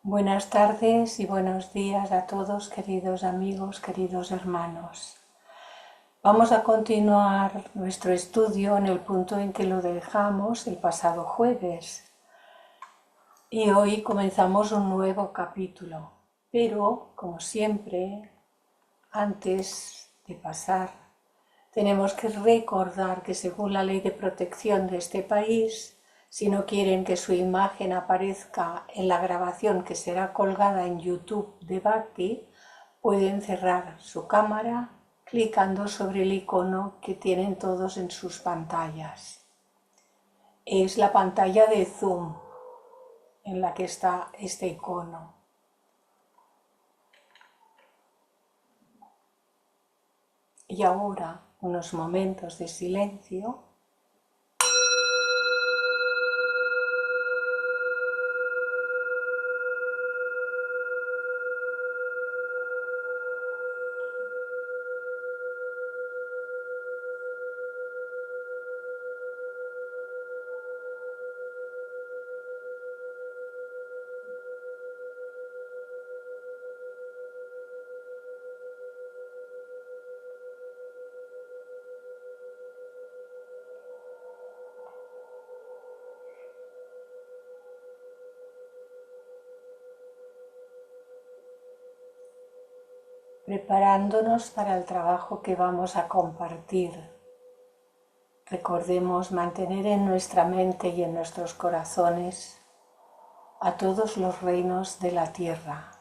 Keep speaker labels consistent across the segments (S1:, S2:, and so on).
S1: Buenas tardes y buenos días a todos, queridos amigos, queridos hermanos. Vamos a continuar nuestro estudio en el punto en que lo dejamos el pasado jueves. Y hoy comenzamos un nuevo capítulo. Pero, como siempre, antes de pasar, tenemos que recordar que según la ley de protección de este país, si no quieren que su imagen aparezca en la grabación que será colgada en YouTube de Bhakti, pueden cerrar su cámara clicando sobre el icono que tienen todos en sus pantallas. Es la pantalla de Zoom en la que está este icono. Y ahora unos momentos de silencio. Preparándonos para el trabajo que vamos a compartir. Recordemos mantener en nuestra mente y en nuestros corazones a todos los reinos de la tierra,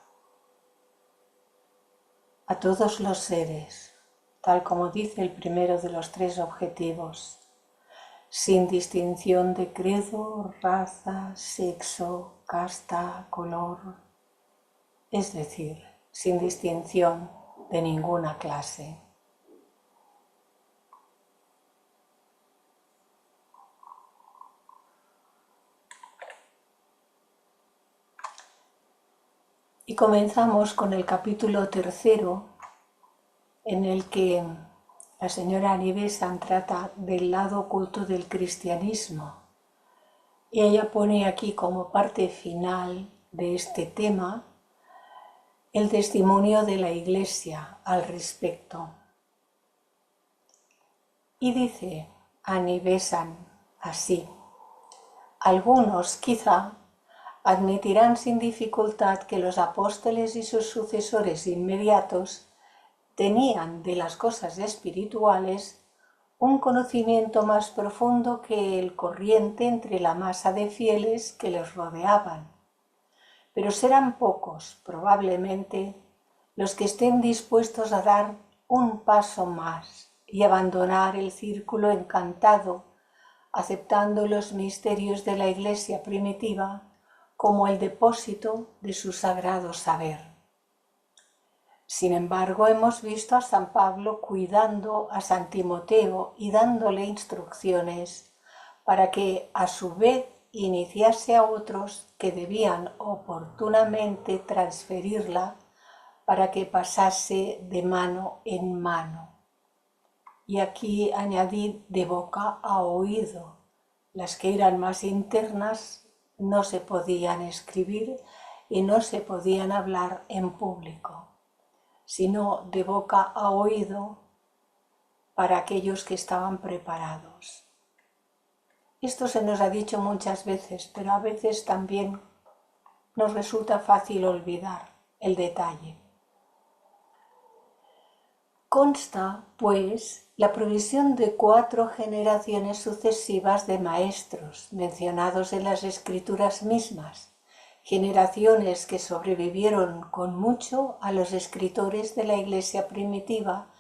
S1: a todos los seres, tal como dice el primero de los 3 objetivos, sin distinción de credo, raza, sexo, casta, color, es decir, sin distinción de ninguna clase. Y comenzamos con el capítulo 3, en el que la señora Annie Besant trata del lado oculto del cristianismo. Y ella pone aquí como parte final de este tema el testimonio de la Iglesia al respecto. Y dice Annie Besant así: algunos quizá admitirán sin dificultad que los apóstoles y sus sucesores inmediatos tenían de las cosas espirituales un conocimiento más profundo que el corriente entre la masa de fieles que les rodeaban. Pero serán pocos, probablemente, los que estén dispuestos a dar un paso más y abandonar el círculo encantado, aceptando los misterios de la Iglesia primitiva como el depósito de su sagrado saber. Sin embargo, hemos visto a San Pablo cuidando a San Timoteo y dándole instrucciones para que a su vez iniciase a otros que debían oportunamente transferirla para que pasase de mano en mano. Y aquí añadid de boca a oído. Las que eran más internas no se podían escribir y no se podían hablar en público, sino de boca a oído para aquellos que estaban preparados. Esto se nos ha dicho muchas veces, pero a veces también nos resulta fácil olvidar el detalle. Consta, pues, la provisión de 4 generaciones sucesivas de maestros mencionados en las Escrituras mismas, generaciones que sobrevivieron con mucho a los escritores de la Iglesia primitiva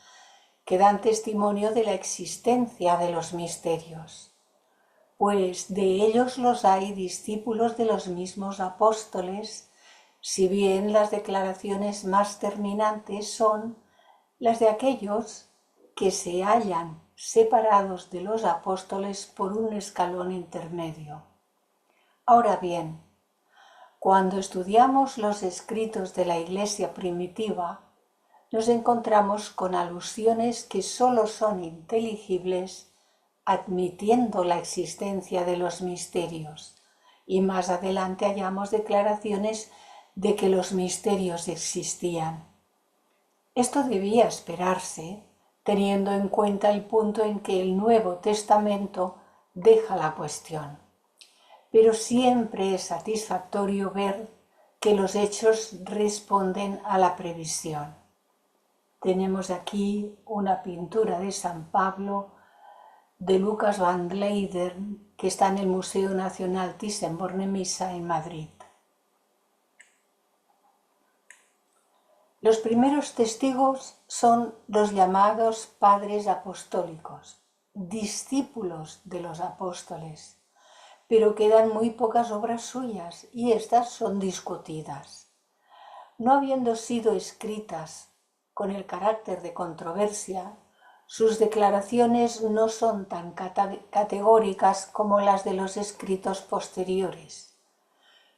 S1: que dan testimonio de la existencia de los misterios. Pues de ellos los hay discípulos de los mismos apóstoles, si bien las declaraciones más terminantes son las de aquellos que se hallan separados de los apóstoles por un escalón intermedio. Ahora bien, cuando estudiamos los escritos de la Iglesia primitiva, nos encontramos con alusiones que solo son inteligibles admitiendo la existencia de los misterios, y más adelante hallamos declaraciones de que los misterios existían. Esto debía esperarse, teniendo en cuenta el punto en que el Nuevo Testamento deja la cuestión. Pero siempre es satisfactorio ver que los hechos responden a la previsión. Tenemos aquí una pintura de San Pablo de Lucas van Leiden, que está en el Museo Nacional Thyssen-Bornemisza en Madrid. Los primeros testigos son los llamados padres apostólicos, discípulos de los apóstoles, pero quedan muy pocas obras suyas y estas son discutidas. No habiendo sido escritas con el carácter de controversia, sus declaraciones no son tan categóricas como las de los escritos posteriores.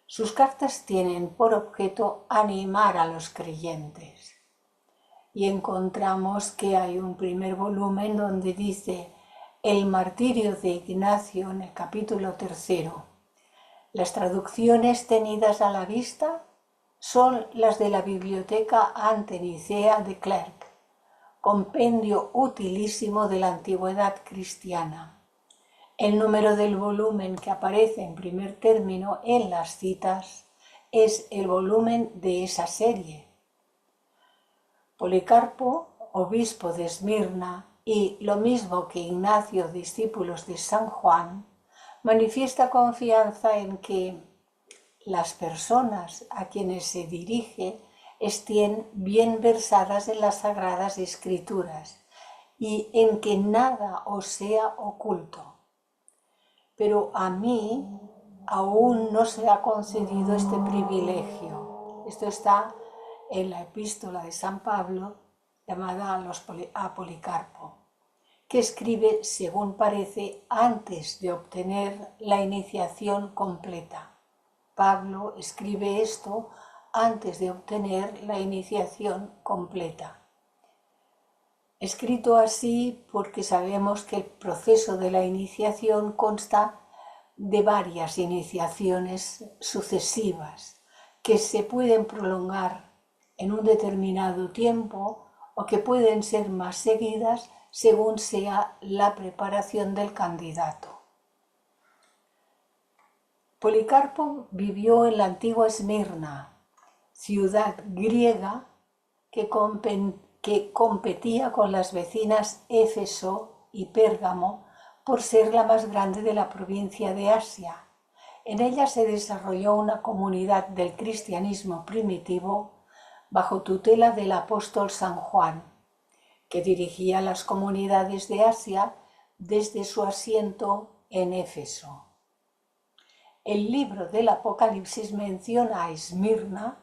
S1: Sus cartas tienen por objeto animar a los creyentes. Y encontramos que hay un primer volumen donde dice el martirio de Ignacio en el capítulo 3. Las traducciones tenidas a la vista son las de la Biblioteca ante Nicea de Clerc, compendio utilísimo de la antigüedad cristiana. El número del volumen que aparece en primer término en las citas es el volumen de esa serie. Policarpo, obispo de Esmirna, y lo mismo que Ignacio, discípulos de San Juan, manifiesta confianza en que las personas a quienes se dirige estén bien versadas en las Sagradas Escrituras y en que nada os sea oculto. Pero a mí aún no se ha concedido este privilegio. Esto está en la epístola de San Pablo llamada a Policarpo, que escribe, según parece, antes de obtener la iniciación completa. Pablo escribe esto antes de obtener la iniciación completa. Escrito así porque sabemos que el proceso de la iniciación consta de varias iniciaciones sucesivas que se pueden prolongar en un determinado tiempo o que pueden ser más seguidas según sea la preparación del candidato. Policarpo vivió en la antigua Esmirna, ciudad griega que competía con las vecinas Éfeso y Pérgamo por ser la más grande de la provincia de Asia. En ella se desarrolló una comunidad del cristianismo primitivo bajo tutela del apóstol San Juan, que dirigía las comunidades de Asia desde su asiento en Éfeso. El libro del Apocalipsis menciona a Esmirna,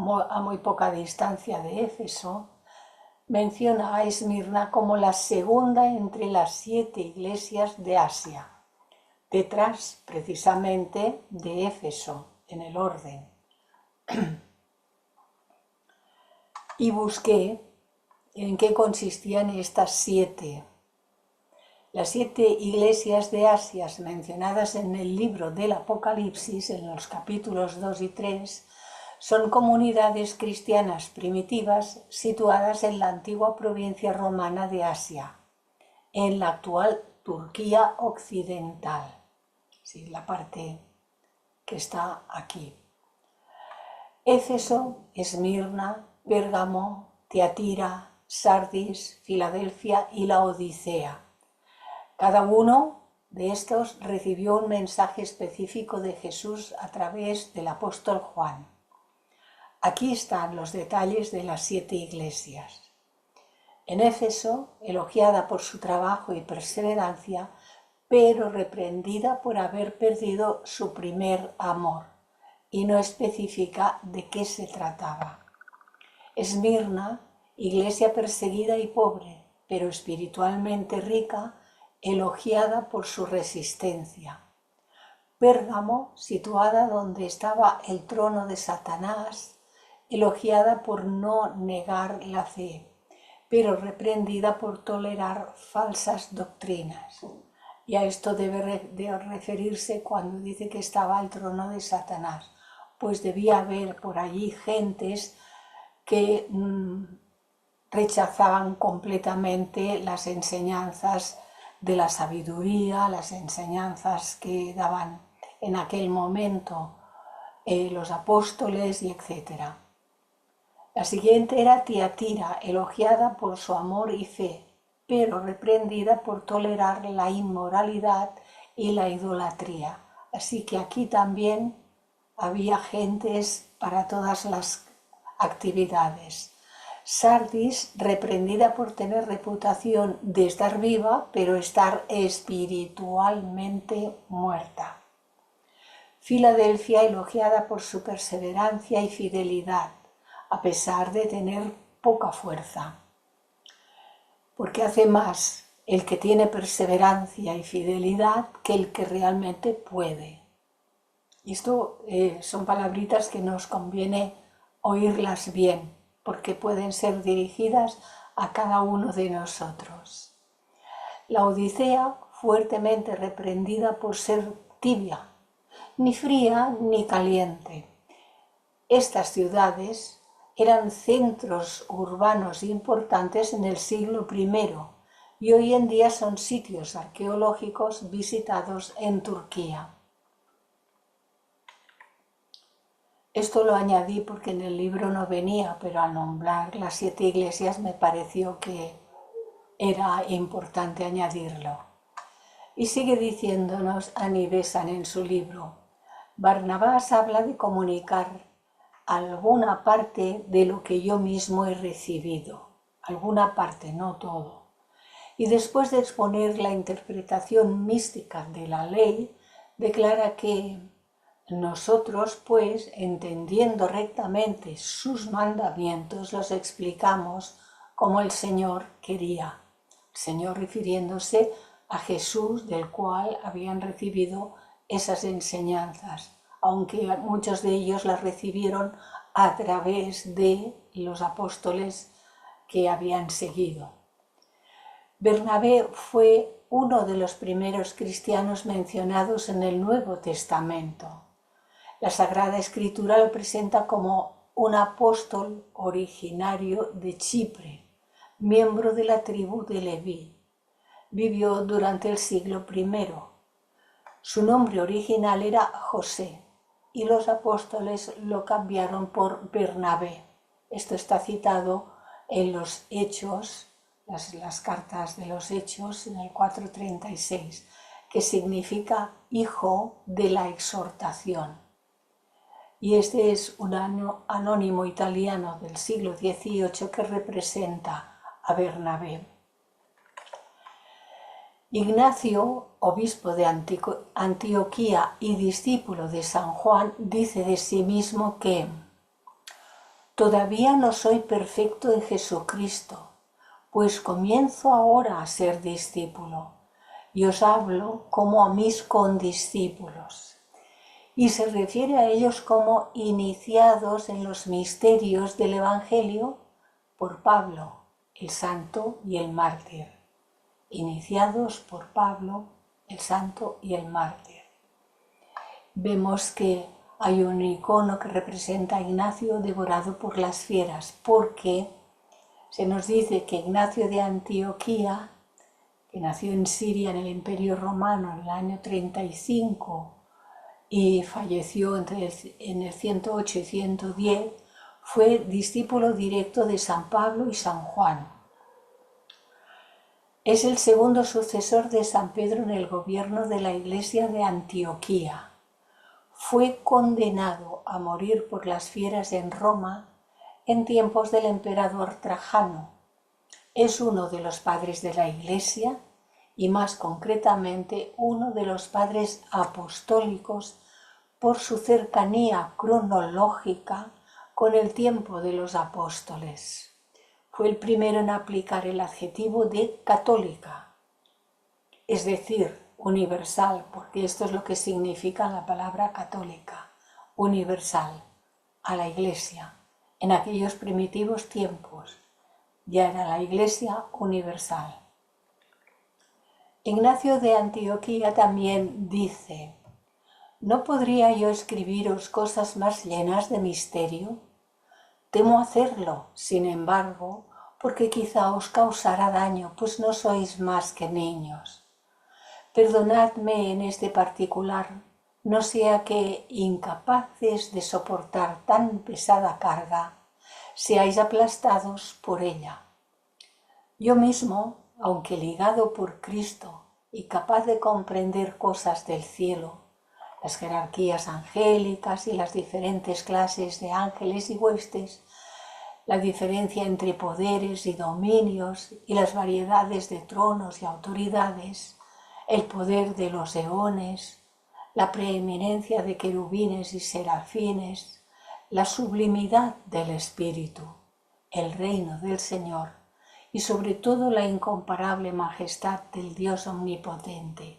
S1: a muy poca distancia de Éfeso, menciona a Esmirna como la segunda entre las 7 iglesias de Asia, detrás precisamente de Éfeso en el orden. Y busqué en qué consistían estas 7. Las 7 iglesias de Asia mencionadas en el libro del Apocalipsis, en los capítulos 2 y 3, son comunidades cristianas primitivas situadas en la antigua provincia romana de Asia, en la actual Turquía occidental, sí, la parte que está aquí. Éfeso, Esmirna, Pérgamo, Tiatira, Sardis, Filadelfia y la Odisea. Cada uno de estos recibió un mensaje específico de Jesús a través del apóstol Juan. Aquí están los detalles de las 7 iglesias. En Éfeso, elogiada por su trabajo y perseverancia, pero reprendida por haber perdido su primer amor, y no especifica de qué se trataba. Esmirna, iglesia perseguida y pobre, pero espiritualmente rica, elogiada por su resistencia. Pérgamo, situada donde estaba el trono de Satanás, elogiada por no negar la fe, pero reprendida por tolerar falsas doctrinas. Y a esto debe de referirse cuando dice que estaba el trono de Satanás, pues debía haber por allí gentes que rechazaban completamente las enseñanzas de la sabiduría, las enseñanzas que daban en aquel momento los apóstoles y etc. La siguiente era Tiatira, elogiada por su amor y fe, pero reprendida por tolerar la inmoralidad y la idolatría. Así que aquí también había gentes para todas las actividades. Sardis, reprendida por tener reputación de estar viva, pero estar espiritualmente muerta. Filadelfia, elogiada por su perseverancia y fidelidad, a pesar de tener poca fuerza. Porque hace más el que tiene perseverancia y fidelidad que el que realmente puede. Y esto son palabritas que nos conviene oírlas bien, porque pueden ser dirigidas a cada uno de nosotros. La Odisea, fuertemente reprendida por ser tibia, ni fría ni caliente. Estas ciudades eran centros urbanos importantes en el siglo I y hoy en día son sitios arqueológicos visitados en Turquía. Esto lo añadí porque en el libro no venía, pero al nombrar las 7 iglesias me pareció que era importante añadirlo. Y sigue diciéndonos Annie Besant en su libro: Barnabás habla de comunicar alguna parte de lo que yo mismo he recibido, alguna parte, no todo. Y después de exponer la interpretación mística de la ley, declara que nosotros, pues, entendiendo rectamente sus mandamientos, los explicamos como el Señor quería. El Señor refiriéndose a Jesús, del cual habían recibido esas enseñanzas, aunque muchos de ellos las recibieron a través de los apóstoles que habían seguido. Bernabé fue uno de los primeros cristianos mencionados en el Nuevo Testamento. La Sagrada Escritura lo presenta como un apóstol originario de Chipre, miembro de la tribu de Leví. Vivió durante el siglo I. Su nombre original era José y los apóstoles lo cambiaron por Bernabé. Esto está citado en los Hechos, las cartas de los Hechos, en el 4:36, que significa hijo de la exhortación. Y este es un anónimo italiano del siglo XVIII que representa a Bernabé. Ignacio, obispo de Antioquía y discípulo de San Juan, dice de sí mismo que todavía no soy perfecto en Jesucristo, pues comienzo ahora a ser discípulo, y os hablo como a mis condiscípulos. Y se refiere a ellos como iniciados en los misterios del Evangelio por Pablo, el santo y el mártir. Iniciados por Pablo, el santo y el mártir. Vemos que hay un icono que representa a Ignacio devorado por las fieras, porque se nos dice que Ignacio de Antioquía, que nació en Siria en el Imperio Romano en el año 35 y falleció en el 108 y 110, fue discípulo directo de San Pablo y San Juan. Es el segundo sucesor de San Pedro en el gobierno de la Iglesia de Antioquía. Fue condenado a morir por las fieras en Roma en tiempos del emperador Trajano. Es uno de los padres de la Iglesia y más concretamente uno de los padres apostólicos por su cercanía cronológica con el tiempo de los apóstoles. Fue el primero en aplicar el adjetivo de católica, es decir, universal, porque esto es lo que significa la palabra católica, universal, a la Iglesia. En aquellos primitivos tiempos ya era la Iglesia universal. Ignacio de Antioquía también dice: ¿No podría yo escribiros cosas más llenas de misterio? Temo hacerlo, sin embargo, porque quizá os causará daño, pues no sois más que niños. Perdonadme en este particular, no sea que, incapaces de soportar tan pesada carga, seáis aplastados por ella. Yo mismo, aunque ligado por Cristo y capaz de comprender cosas del cielo, las jerarquías angélicas y las diferentes clases de ángeles y huestes, la diferencia entre poderes y dominios y las variedades de tronos y autoridades, el poder de los eones, la preeminencia de querubines y serafines, la sublimidad del Espíritu, el reino del Señor y sobre todo la incomparable majestad del Dios omnipotente.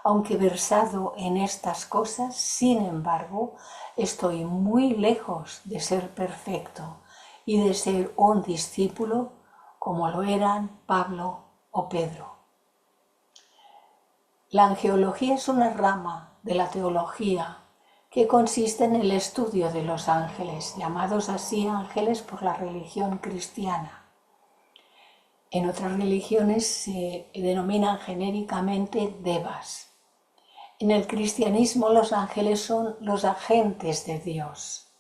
S1: Aunque versado en estas cosas, sin embargo, estoy muy lejos de ser perfecto y de ser un discípulo como lo eran Pablo o Pedro. La angeología es una rama de la teología que consiste en el estudio de los ángeles, llamados así ángeles por la religión cristiana. En otras religiones se denominan genéricamente devas. En el cristianismo los ángeles son los agentes de Dios.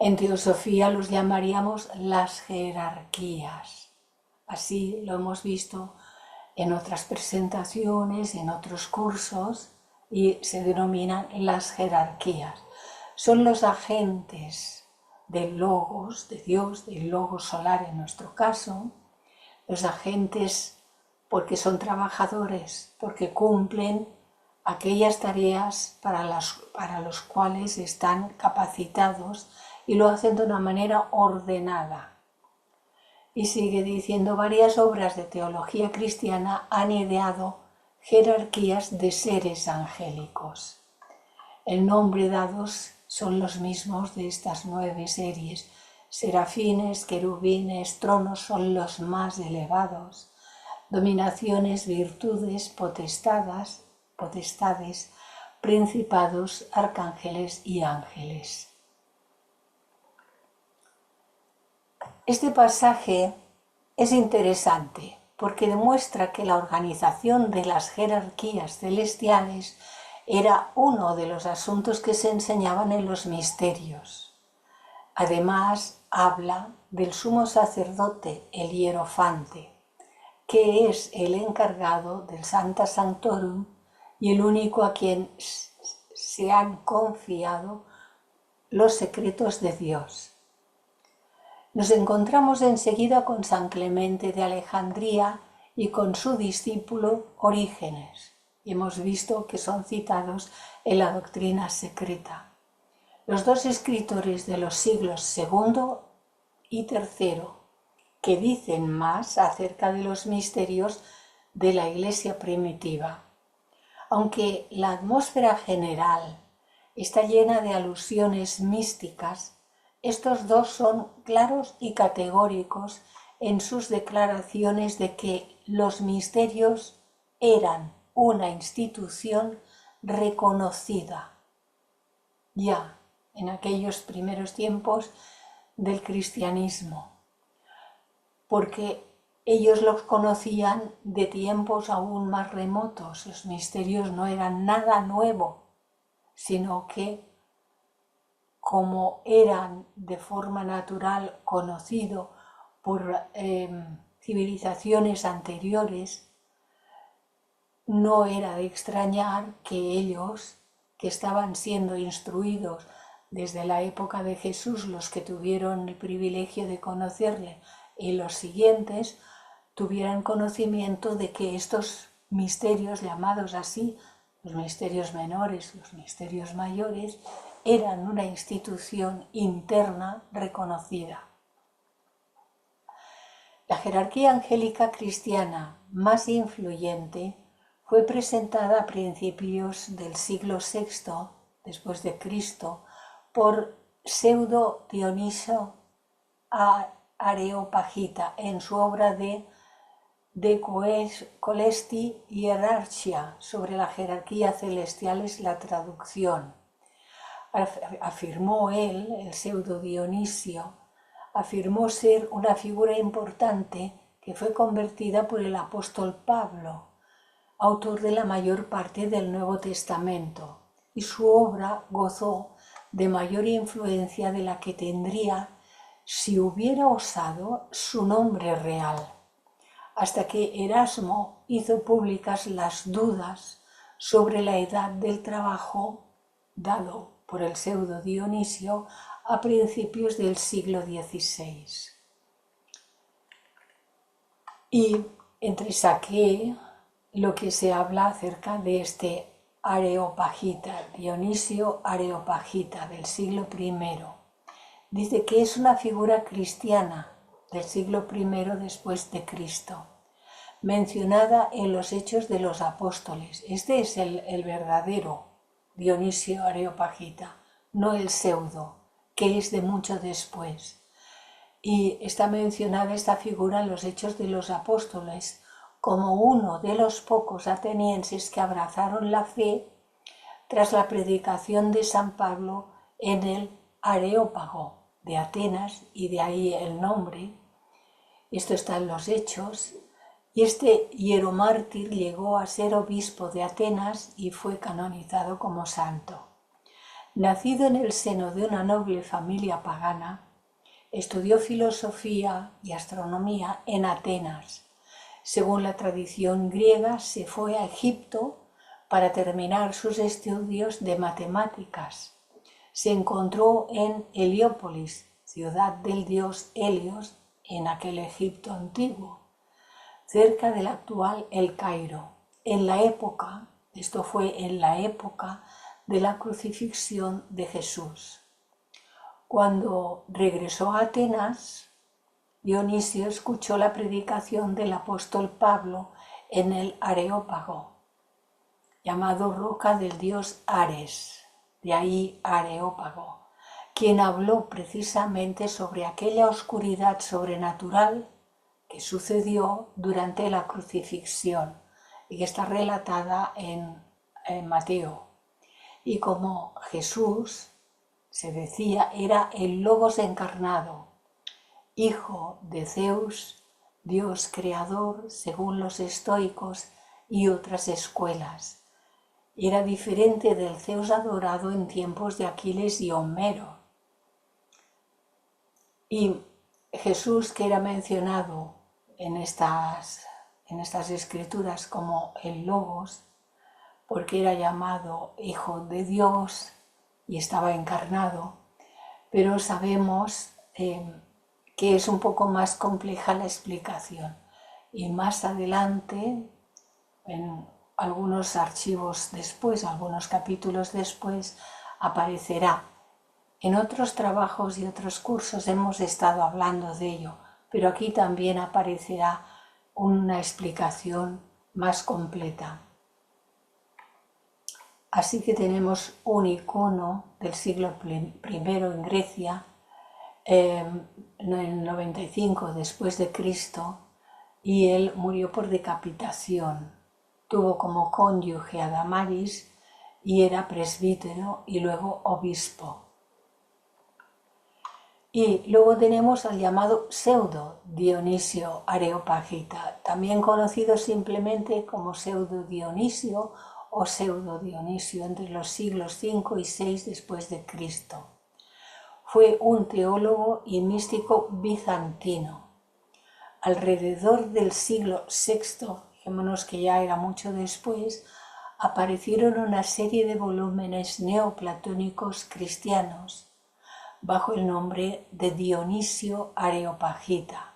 S1: En teosofía los llamaríamos las jerarquías. Así lo hemos visto en otras presentaciones, en otros cursos, y se denominan las jerarquías. Son los agentes del logos, de Dios, del logos solar en nuestro caso, los agentes porque son trabajadores, porque cumplen aquellas tareas para los cuales están capacitados y lo hacen de una manera ordenada. Y sigue diciendo, varias obras de teología cristiana han ideado jerarquías de seres angélicos. El nombre dados son los mismos de estas 9 series. Serafines, querubines, tronos son los más elevados. Dominaciones, virtudes, potestades, principados, arcángeles y ángeles. Este pasaje es interesante porque demuestra que la organización de las jerarquías celestiales era uno de los asuntos que se enseñaban en los misterios. Además, habla del sumo sacerdote, el hierofante, que es el encargado del Sancta Sanctorum y el único a quien se han confiado los secretos de Dios. Nos encontramos enseguida con San Clemente de Alejandría y con su discípulo Orígenes, y hemos visto que son citados en la Doctrina Secreta. Los dos escritores de los siglos II y III, que dicen más acerca de los misterios de la Iglesia primitiva. Aunque la atmósfera general está llena de alusiones místicas, estos dos son claros y categóricos en sus declaraciones de que los misterios eran una institución reconocida ya en aquellos primeros tiempos del cristianismo, porque ellos los conocían de tiempos aún más remotos. Los misterios no eran nada nuevo, sino que como eran de forma natural conocido por civilizaciones anteriores, no era de extrañar que ellos, que estaban siendo instruidos desde la época de Jesús, los que tuvieron el privilegio de conocerle, y los siguientes, tuvieran conocimiento de que estos misterios, llamados así, los misterios menores, los misterios mayores, eran una institución interna reconocida. La jerarquía angélica cristiana más influyente fue presentada a principios del siglo VI después de Cristo por Pseudo Dioniso Areopagita en su obra de de Coelesti hierarchia, sobre la jerarquía celestial es la traducción. Afirmó él, el pseudo Dionisio, afirmó ser una figura importante que fue convertida por el apóstol Pablo, autor de la mayor parte del Nuevo Testamento, y su obra gozó de mayor influencia de la que tendría si hubiera usado su nombre real, hasta que Erasmo hizo públicas las dudas sobre la edad del trabajo dado por el pseudo Dionisio a principios del siglo XVI. Y entresaqué lo que se habla acerca de este Areopagita, Dionisio Areopagita del siglo I. Dice que es una figura cristiana del siglo I después de Cristo, mencionada en los Hechos de los Apóstoles. Este es el verdadero Dionisio Areopagita, no el pseudo, que es de mucho después. Y está mencionada esta figura en los Hechos de los Apóstoles como uno de los pocos atenienses que abrazaron la fe tras la predicación de San Pablo en el Areópago de Atenas, y de ahí el nombre. Esto está en los Hechos. Y este hieromártir llegó a ser obispo de Atenas y fue canonizado como santo. Nacido en el seno de una noble familia pagana, estudió filosofía y astronomía en Atenas. Según la tradición griega, se fue a Egipto para terminar sus estudios de matemáticas. Se encontró en Heliópolis, ciudad del dios Helios, en aquel Egipto antiguo, cerca del actual El Cairo. Esto fue en la época de la crucifixión de Jesús. Cuando regresó a Atenas, Dionisio escuchó la predicación del apóstol Pablo en el Areópago, llamado roca del dios Ares, de ahí Areópago, quien habló precisamente sobre aquella oscuridad sobrenatural que sucedió durante la crucifixión y que está relatada en Mateo. Y como Jesús, se decía, era el Logos encarnado, hijo de Zeus, Dios creador, según los estoicos y otras escuelas. Era diferente del Zeus adorado en tiempos de Aquiles y Homero. Y Jesús, que era mencionado en estas escrituras como el Logos, porque era llamado Hijo de Dios y estaba encarnado, pero sabemos que es un poco más compleja la explicación. Y más adelante, en algunos archivos después, algunos capítulos después, aparecerá. En otros trabajos y otros cursos hemos estado hablando de ello, pero aquí también aparecerá una explicación más completa. Así que tenemos un icono del siglo I en Grecia, en el 95 después de Cristo, y él murió por decapitación. Tuvo como cónyuge a Damaris y era presbítero y luego obispo. Y luego tenemos al llamado pseudo Dionisio Areopagita, también conocido simplemente como pseudo Dionisio o pseudo Dionisio, entre los siglos V y VI después de Cristo. Fue un teólogo y místico bizantino. Alrededor del siglo VI, fijémonos que ya era mucho después, aparecieron una serie de volúmenes neoplatónicos cristianos bajo el nombre de Dionisio Areopagita.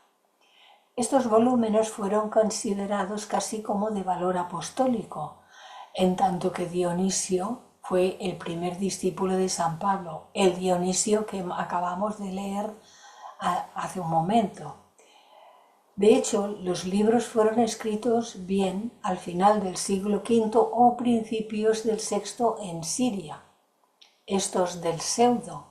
S1: Estos volúmenes fueron considerados casi como de valor apostólico, en tanto que Dionisio fue el primer discípulo de San Pablo, el Dionisio que acabamos de leer hace un momento. De hecho, los libros fueron escritos bien al final del siglo V o principios del VI en Siria, estos del pseudo.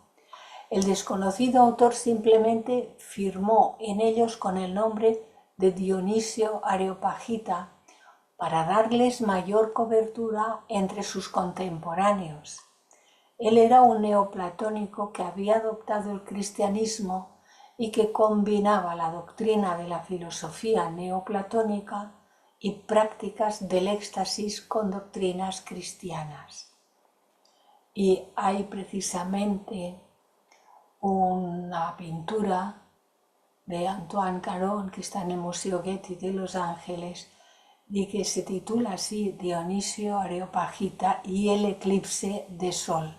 S1: El desconocido autor simplemente firmó en ellos con el nombre de Dionisio Areopagita para darles mayor cobertura entre sus contemporáneos. Él era un neoplatónico que había adoptado el cristianismo y que combinaba la doctrina de la filosofía neoplatónica y prácticas del éxtasis con doctrinas cristianas. Y hay precisamente una pintura de Antoine Caron que está en el Museo Getty de Los Ángeles y que se titula así Dionisio Areopagita y el eclipse de sol,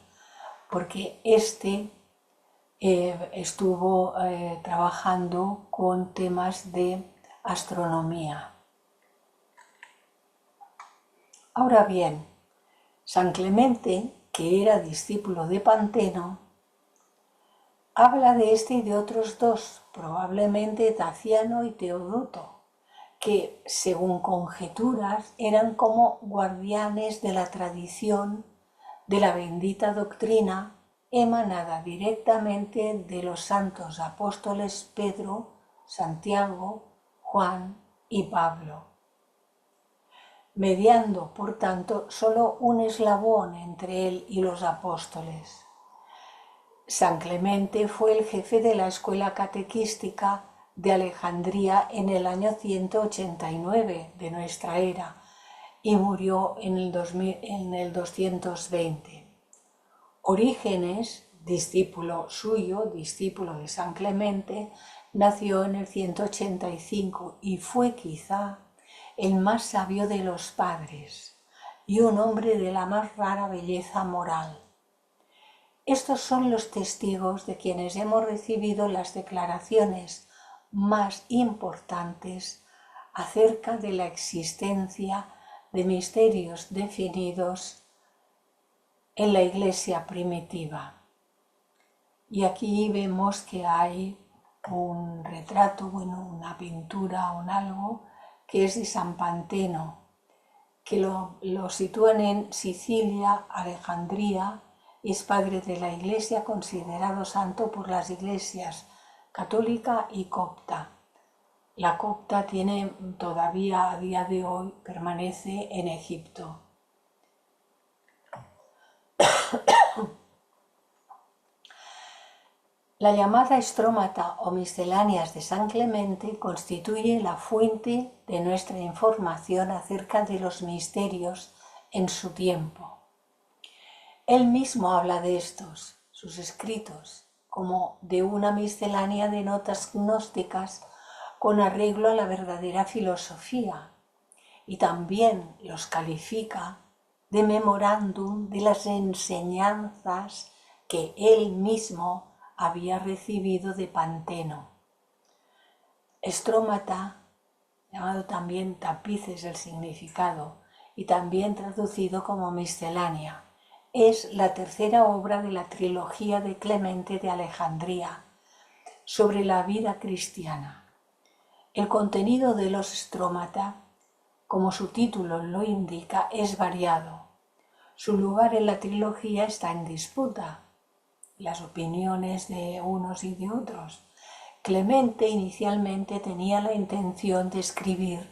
S1: porque estuvo trabajando con temas de astronomía. Ahora bien, San Clemente, que era discípulo de Panteno, habla de este y de otros dos, probablemente Taciano y Teodoto, que, según conjeturas, eran como guardianes de la tradición de la bendita doctrina emanada directamente de los santos apóstoles Pedro, Santiago, Juan y Pablo, mediando, por tanto, solo un eslabón entre él y los apóstoles. San Clemente fue el jefe de la escuela catequística de Alejandría en el año 189 de nuestra era y murió en el 220. Orígenes, discípulo suyo, discípulo de San Clemente, nació en el 185 y fue quizá el más sabio de los padres y un hombre de la más rara belleza moral. Estos son los testigos de quienes hemos recibido las declaraciones más importantes acerca de la existencia de misterios definidos en la Iglesia primitiva. Y aquí vemos que hay un retrato, una pintura o algo que es de San Panteno, que lo sitúan en Sicilia, Alejandría, y es padre de la Iglesia, considerado santo por las iglesias católica y copta. La copta tiene todavía a día de hoy, permanece en Egipto. La llamada Estrómata o Misceláneas de San Clemente constituye la fuente de nuestra información acerca de los misterios en su tiempo. Él mismo habla de estos, sus escritos, como de una miscelánea de notas gnósticas con arreglo a la verdadera filosofía, y también los califica de memorándum de las enseñanzas que él mismo había recibido de Panteno. Estrómata, llamado también tapices del significado, y también traducido como miscelánea, es la tercera obra de la trilogía de Clemente de Alejandría sobre la vida cristiana. El contenido de los Estrómata, como su título lo indica, es variado. Su lugar en la trilogía está en disputa, las opiniones de unos y de otros. Clemente inicialmente tenía la intención de escribir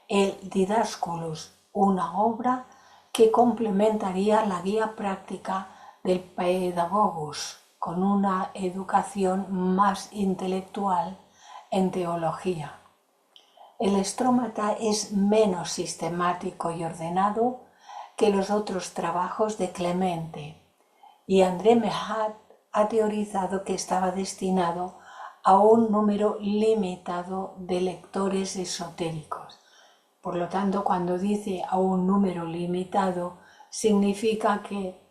S1: el Didasculus, una obra que complementaría la guía práctica del Pedagogus, con una educación más intelectual en teología. El Estrómata es menos sistemático y ordenado que los otros trabajos de Clemente, y André Mehat ha teorizado que estaba destinado a un número limitado de lectores esotéricos. Por lo tanto, cuando dice a un número limitado, significa que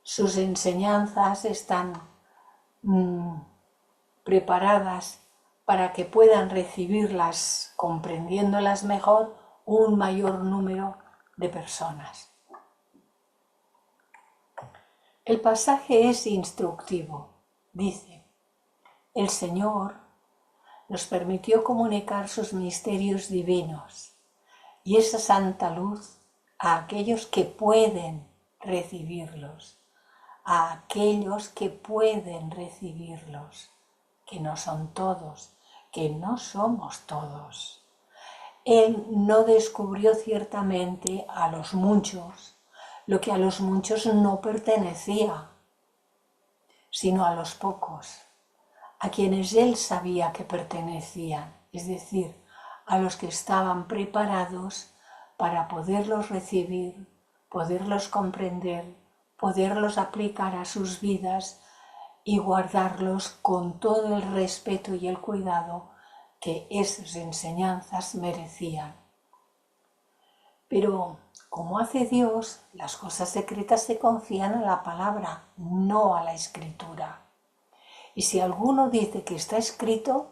S1: sus enseñanzas están preparadas para que puedan recibirlas, comprendiéndolas mejor, un mayor número de personas. El pasaje es instructivo. Dice: el Señor nos permitió comunicar sus misterios divinos y esa santa luz a aquellos que pueden recibirlos, a aquellos que pueden recibirlos, que no son todos, que no somos todos. Él no descubrió ciertamente a los muchos lo que a los muchos no pertenecía, sino a los pocos, a quienes él sabía que pertenecían, es decir, a los que estaban preparados para poderlos recibir, poderlos comprender, poderlos aplicar a sus vidas y guardarlos con todo el respeto y el cuidado que esas enseñanzas merecían. Pero, como hace Dios, las cosas secretas se confían a la palabra, no a la escritura. Y si alguno dice que está escrito,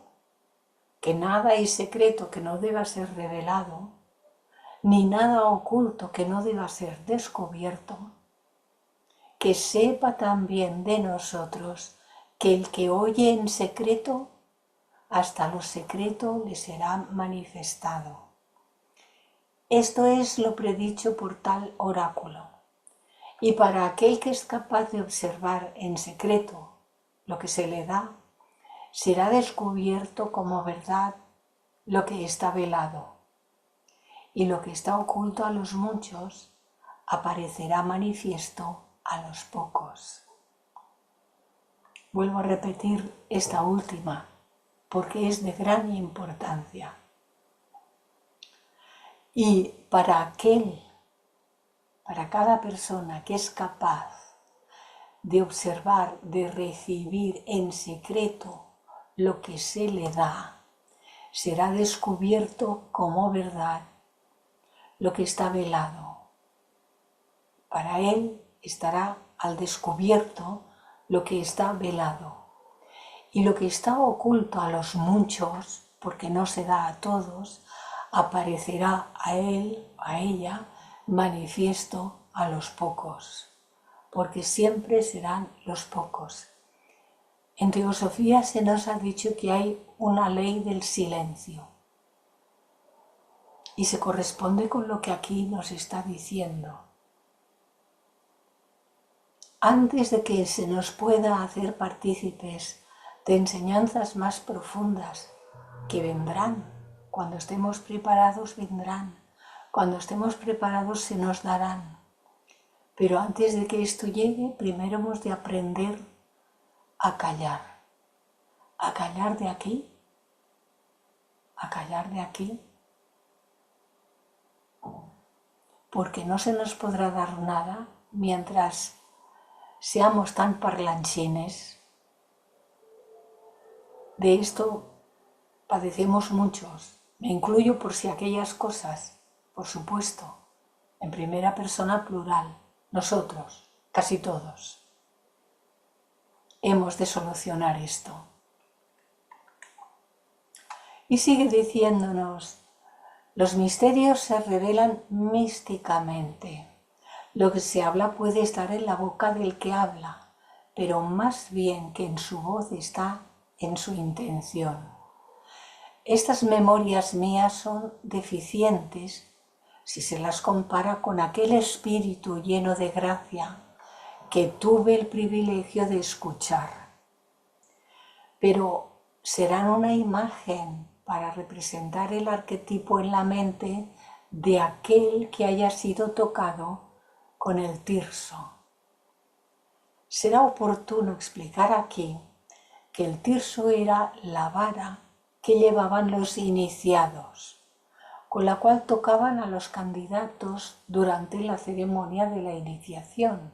S1: que nada hay secreto que no deba ser revelado, ni nada oculto que no deba ser descubierto, que sepa también de nosotros que el que oye en secreto, hasta lo secreto le será manifestado. Esto es lo predicho por tal oráculo. Y para aquel que es capaz de observar en secreto lo que se le da, será descubierto como verdad lo que está velado. Y lo que está oculto a los muchos aparecerá manifiesto a los pocos. Vuelvo a repetir esta última porque es de gran importancia. Y para cada persona que es capaz de observar, de recibir en secreto lo que se le da, será descubierto como verdad lo que está velado. Para él estará al descubierto lo que está velado. Y lo que está oculto a los muchos, porque no se da a todos, aparecerá a él, a ella, manifiesto a los pocos, porque siempre serán los pocos. En teosofía se nos ha dicho que hay una ley del silencio y se corresponde con lo que aquí nos está diciendo. Antes de que se nos pueda hacer partícipes de enseñanzas más profundas que vendrán, cuando estemos preparados vendrán, cuando estemos preparados se nos darán. Pero antes de que esto llegue, primero hemos de aprender a callar de aquí, a callar de aquí, porque no se nos podrá dar nada mientras seamos tan parlanchines. De esto padecemos muchos, me incluyo por si aquellas cosas, por supuesto, en primera persona plural, nosotros, casi todos. Hemos de solucionar esto. Y sigue diciéndonos, los misterios se revelan místicamente. Lo que se habla puede estar en la boca del que habla, pero más bien que en su voz está en su intención. Estas memorias mías son deficientes si se las compara con aquel espíritu lleno de gracia que tuve el privilegio de escuchar. Pero serán una imagen para representar el arquetipo en la mente de aquel que haya sido tocado con el tirso. Será oportuno explicar aquí que el tirso era la vara que llevaban los iniciados, con la cual tocaban a los candidatos durante la ceremonia de la iniciación.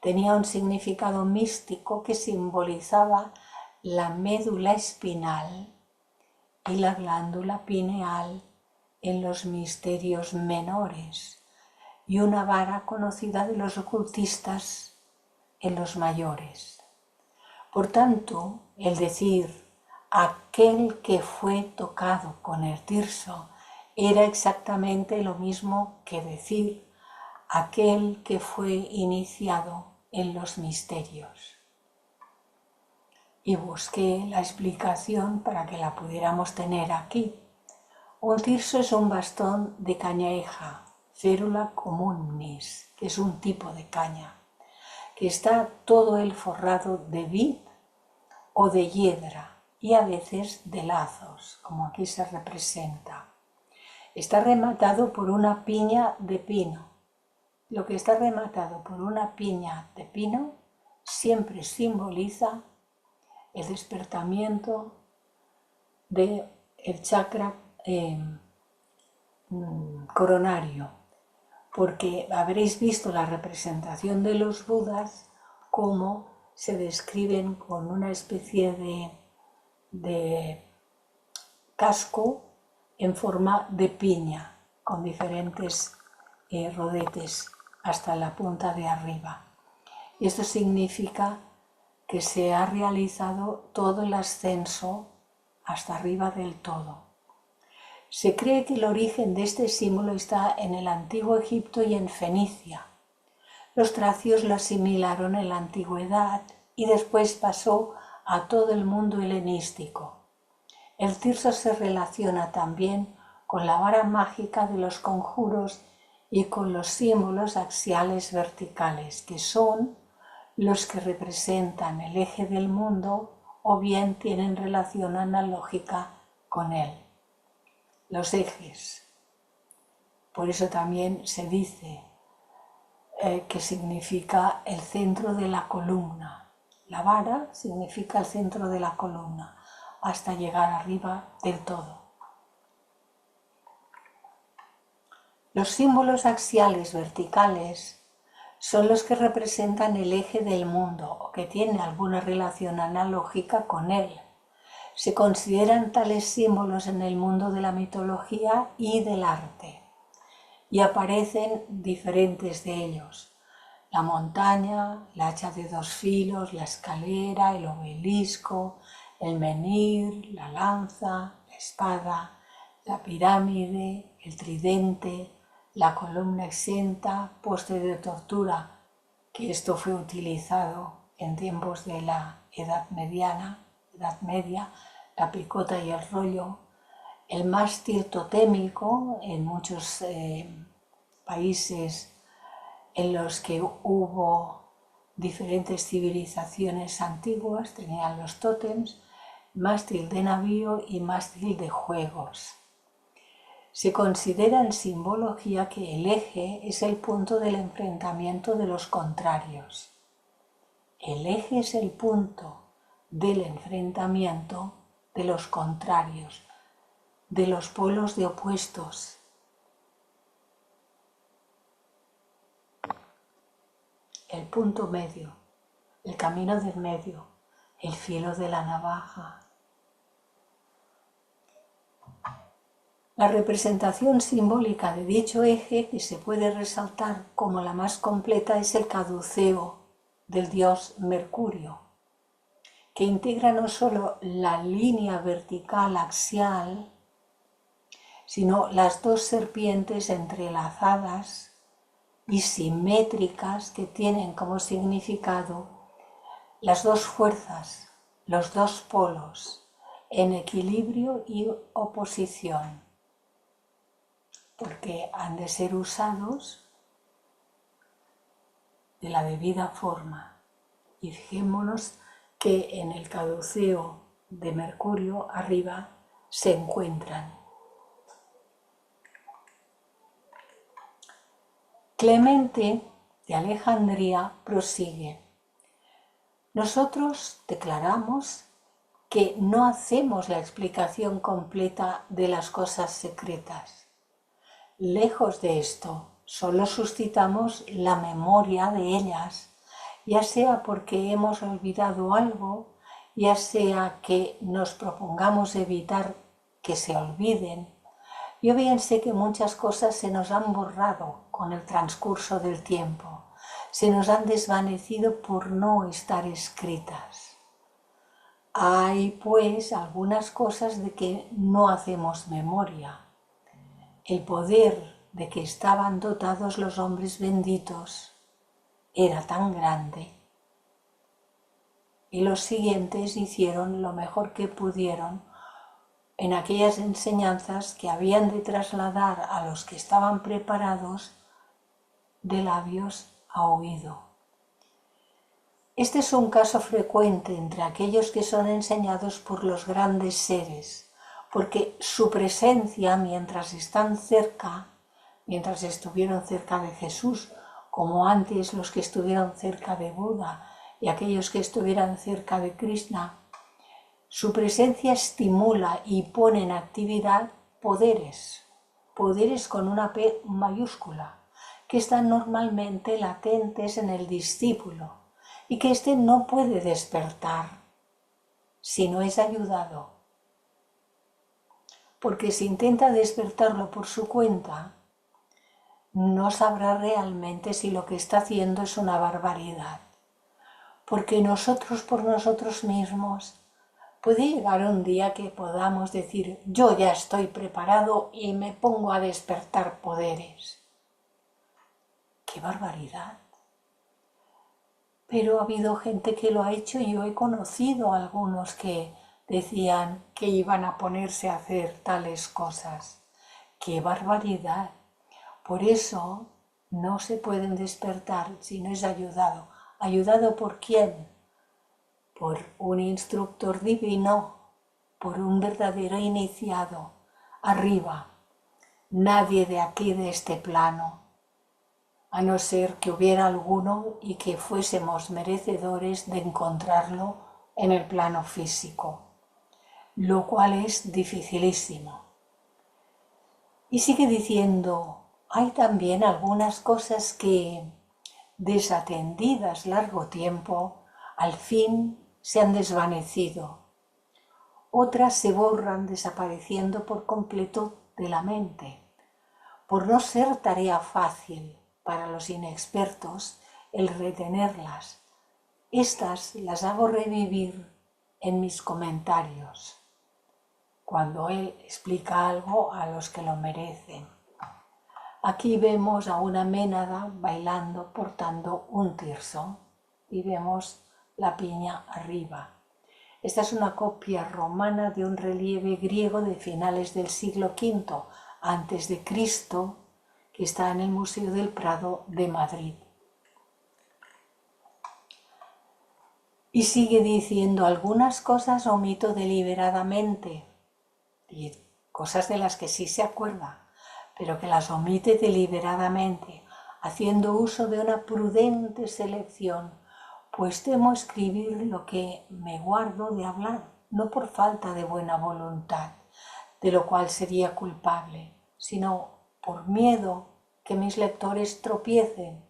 S1: Tenía un significado místico que simbolizaba la médula espinal y la glándula pineal en los misterios menores y una vara conocida de los ocultistas en los mayores. Por tanto, el decir aquel que fue tocado con el tirso era exactamente lo mismo que decir aquel que fue iniciado en los misterios. Y busqué la explicación para que la pudiéramos tener aquí. Un tirso es un bastón de cañaeja, Ferula communis, que es un tipo de caña, que está todo el forrado de vid o de hiedra y a veces de lazos, como aquí se representa. Está rematado por una piña de pino. Lo que está rematado por una piña de pino siempre simboliza el despertamiento del chakra coronario, porque habréis visto la representación de los Budas cómo se describen con una especie de casco en forma de piña, con diferentes rodetes hasta la punta de arriba. Y esto significa que se ha realizado todo el ascenso hasta arriba del todo. Se cree que el origen de este símbolo está en el antiguo Egipto y en Fenicia. Los tracios lo asimilaron en la antigüedad y después pasó a todo el mundo helenístico. El tirso se relaciona también con la vara mágica de los conjuros y con los símbolos axiales verticales, que son los que representan el eje del mundo o bien tienen relación analógica con él. Los ejes. Por eso también se dice que significa el centro de la columna. La vara significa el centro de la columna, hasta llegar arriba del todo. Los símbolos axiales verticales son los que representan el eje del mundo o que tienen alguna relación analógica con él. Se consideran tales símbolos en el mundo de la mitología y del arte, y aparecen diferentes de ellos: la montaña, el hacha de dos filos, la escalera, el obelisco, el menhir, la lanza, la espada, la pirámide, el tridente, la columna exenta, poste de tortura, que esto fue utilizado en tiempos de la Edad Media, la picota y el rollo, el mástil totémico en muchos países en los que hubo diferentes civilizaciones antiguas, tenían los tótems, mástil de navío y mástil de juegos. Se considera en simbología que el eje es el punto del enfrentamiento de los contrarios. El eje es el punto del enfrentamiento de los contrarios, de los polos de opuestos. El punto medio, el camino del medio, el filo de la navaja. La representación simbólica de dicho eje, que se puede resaltar como la más completa, es el caduceo del dios Mercurio, que integra no solo la línea vertical axial, sino las dos serpientes entrelazadas y simétricas que tienen como significado las dos fuerzas, los dos polos, en equilibrio y oposición, porque han de ser usados de la debida forma. Y fijémonos que en el caduceo de Mercurio arriba se encuentran. Clemente de Alejandría prosigue: nosotros declaramos que no hacemos la explicación completa de las cosas secretas. Lejos de esto, solo suscitamos la memoria de ellas, ya sea porque hemos olvidado algo, ya sea que nos propongamos evitar que se olviden. Yo bien sé que muchas cosas se nos han borrado con el transcurso del tiempo, se nos han desvanecido por no estar escritas. Hay, pues, algunas cosas de que no hacemos memoria. El poder de que estaban dotados los hombres benditos era tan grande, y los siguientes hicieron lo mejor que pudieron en aquellas enseñanzas que habían de trasladar a los que estaban preparados de labios a oído. Este es un caso frecuente entre aquellos que son enseñados por los grandes seres porque su presencia mientras están cerca, mientras estuvieron cerca de Jesús, como antes los que estuvieron cerca de Buda y aquellos que estuvieran cerca de Krishna, su presencia estimula y pone en actividad poderes con una P mayúscula, que están normalmente latentes en el discípulo y que éste no puede despertar si no es ayudado. Porque si intenta despertarlo por su cuenta, no sabrá realmente si lo que está haciendo es una barbaridad. Porque nosotros por nosotros mismos puede llegar un día que podamos decir, yo ya estoy preparado y me pongo a despertar poderes. ¡Qué barbaridad! Pero ha habido gente que lo ha hecho y yo he conocido a algunos que decían que iban a ponerse a hacer tales cosas. ¡Qué barbaridad! Por eso no se pueden despertar si no es ayudado. ¿Ayudado por quién? Por un instructor divino, por un verdadero iniciado, arriba. Nadie de aquí, de este plano, a no ser que hubiera alguno y que fuésemos merecedores de encontrarlo en el plano físico, lo cual es dificilísimo. Y sigue diciendo, hay también algunas cosas que, desatendidas largo tiempo, al fin se han desvanecido. Otras se borran desapareciendo por completo de la mente, por no ser tarea fácil para los inexpertos el retenerlas. Estas las hago revivir en mis comentarios, cuando él explica algo a los que lo merecen. Aquí vemos a una ménada bailando portando un tirso y vemos la piña arriba. Esta es una copia romana de un relieve griego de finales del siglo V a.C., que está en el Museo del Prado de Madrid. Y sigue diciendo, algunas cosas omito deliberadamente, y cosas de las que sí se acuerda, pero que las omite deliberadamente, haciendo uso de una prudente selección, pues temo escribir lo que me guardo de hablar, no por falta de buena voluntad, de lo cual sería culpable, sino por miedo que mis lectores tropiecen,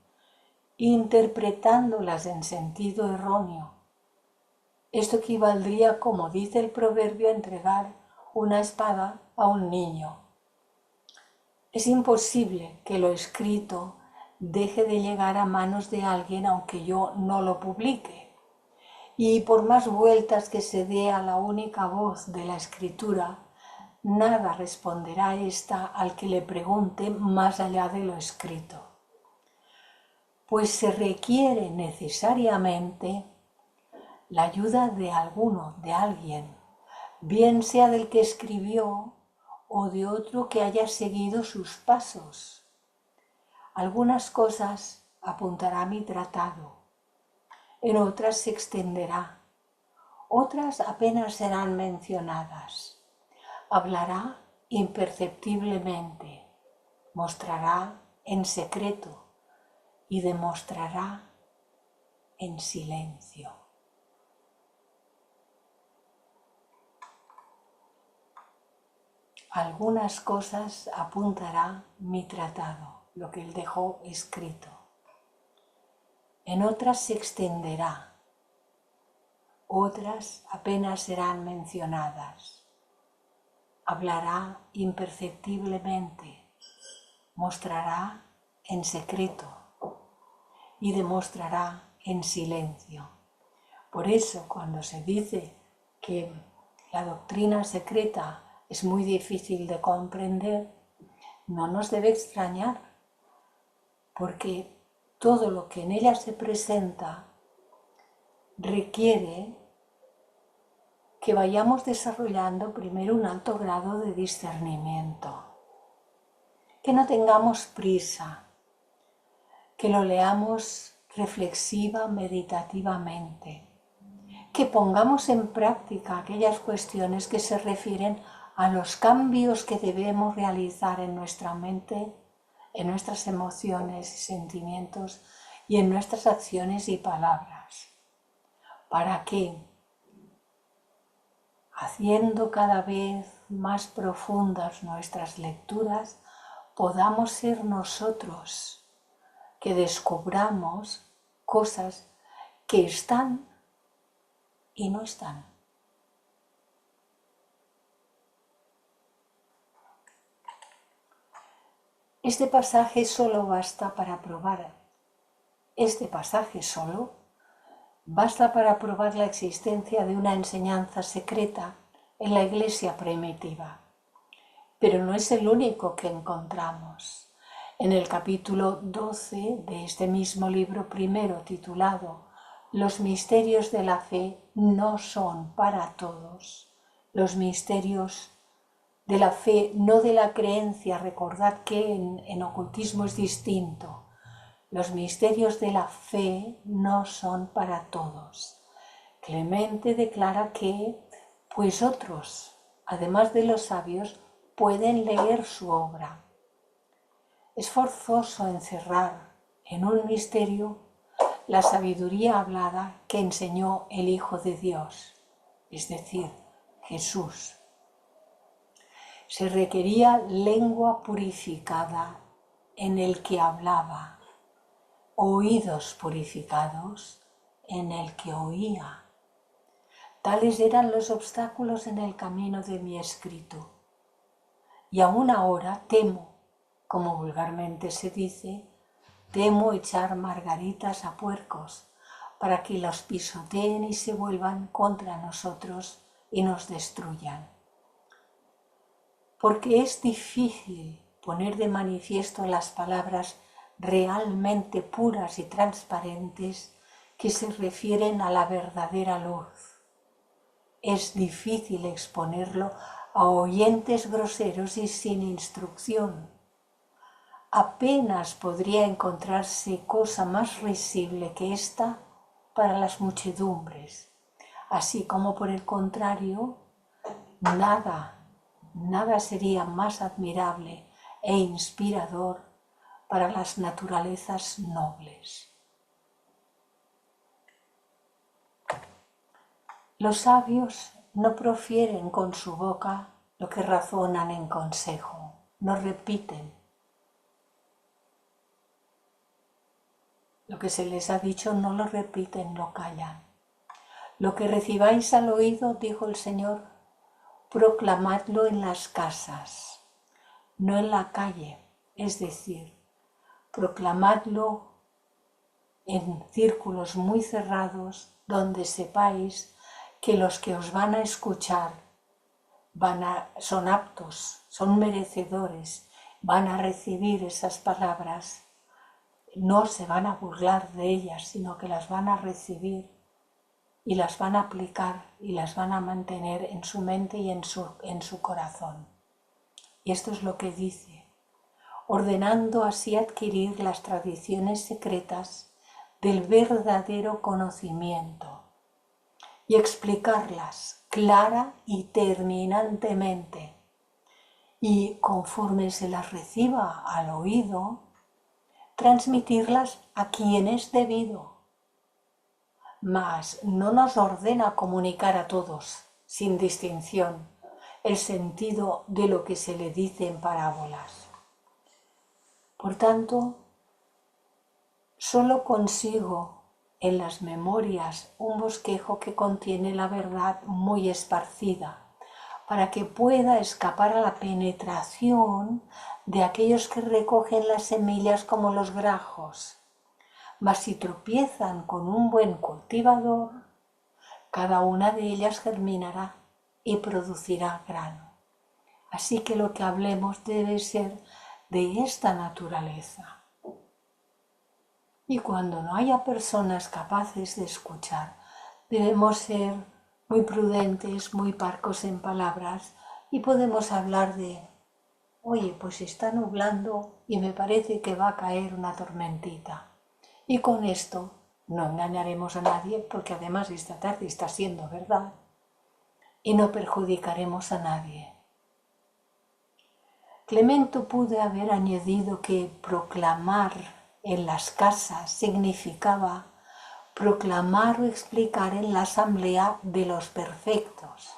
S1: interpretándolas en sentido erróneo. Esto equivaldría, como dice el proverbio, a entregar una espada a un niño. Es imposible que lo escrito deje de llegar a manos de alguien aunque yo no lo publique. Y por más vueltas que se dé a la única voz de la escritura, nada responderá esta al que le pregunte más allá de lo escrito. Pues se requiere necesariamente la ayuda de alguno, de alguien, bien sea del que escribió o de otro que haya seguido sus pasos. Algunas cosas apuntará mi tratado, en otras se extenderá, otras apenas serán mencionadas. Hablará imperceptiblemente, mostrará en secreto y demostrará en silencio. Algunas cosas apuntará mi tratado, lo que él dejó escrito. En otras se extenderá, otras apenas serán mencionadas. Hablará imperceptiblemente, mostrará en secreto y demostrará en silencio. Por eso, cuando se dice que la doctrina secreta es muy difícil de comprender, no nos debe extrañar, porque todo lo que en ella se presenta requiere que vayamos desarrollando primero un alto grado de discernimiento, que no tengamos prisa, que lo leamos reflexiva, meditativamente, que pongamos en práctica aquellas cuestiones que se refieren a los cambios que debemos realizar en nuestra mente, en nuestras emociones y sentimientos y en nuestras acciones y palabras, para que, haciendo cada vez más profundas nuestras lecturas, podamos ser nosotros que descubramos cosas que están y no están. Este pasaje solo basta para probar. Este pasaje solo basta para probar la existencia de una enseñanza secreta en la Iglesia primitiva. Pero no es el único que encontramos. En el capítulo 12 de este mismo libro primero, titulado Los misterios de la fe no son para todos. Los misterios de la fe, no de la creencia. Recordad que en ocultismo es distinto. Los misterios de la fe no son para todos. Clemente declara que, pues otros, además de los sabios, pueden leer su obra. Es forzoso encerrar en un misterio la sabiduría hablada que enseñó el Hijo de Dios, es decir, Jesús. Se requería lengua purificada en el que hablaba, oídos purificados en el que oía. Tales eran los obstáculos en el camino de mi escrito. Y aún ahora temo, como vulgarmente se dice, temo echar margaritas a puercos para que los pisoteen y se vuelvan contra nosotros y nos destruyan. Porque es difícil poner de manifiesto las palabras realmente puras y transparentes que se refieren a la verdadera luz. Es difícil exponerlo a oyentes groseros y sin instrucción. Apenas podría encontrarse cosa más risible que esta para las muchedumbres, así como por el contrario, nada sería más admirable e inspirador para las naturalezas nobles. Los sabios no profieren con su boca lo que razonan en consejo, no repiten. Lo que se les ha dicho no lo repiten, lo callan. Lo que recibáis al oído, dijo el Señor, proclamadlo en las casas, no en la calle, es decir, proclamadlo en círculos muy cerrados donde sepáis que los que os van a escuchar son aptos, son merecedores, van a recibir esas palabras. No se van a burlar de ellas, sino que las van a recibir y las van a aplicar y las van a mantener en su mente y en su corazón. Y esto es lo que dice, ordenando así adquirir las tradiciones secretas del verdadero conocimiento y explicarlas clara y terminantemente. Y conforme se las reciba al oído, transmitirlas a quien es debido. Mas no nos ordena comunicar a todos, sin distinción, el sentido de lo que se le dice en parábolas. Por tanto, solo consigo en las memorias un bosquejo que contiene la verdad muy esparcida, para que pueda escapar a la penetración de aquellos que recogen las semillas como los grajos. Mas si tropiezan con un buen cultivador, cada una de ellas germinará y producirá grano. Así que lo que hablemos debe ser de esta naturaleza. Y cuando no haya personas capaces de escuchar, debemos ser muy prudentes, muy parcos en palabras y podemos hablar de, oye, pues está nublando y me parece que va a caer una tormentita. Y con esto no engañaremos a nadie porque además esta tarde está siendo verdad y no perjudicaremos a nadie. Clemento pudo haber añadido que proclamar en las casas significaba proclamar o explicar en la asamblea de los perfectos,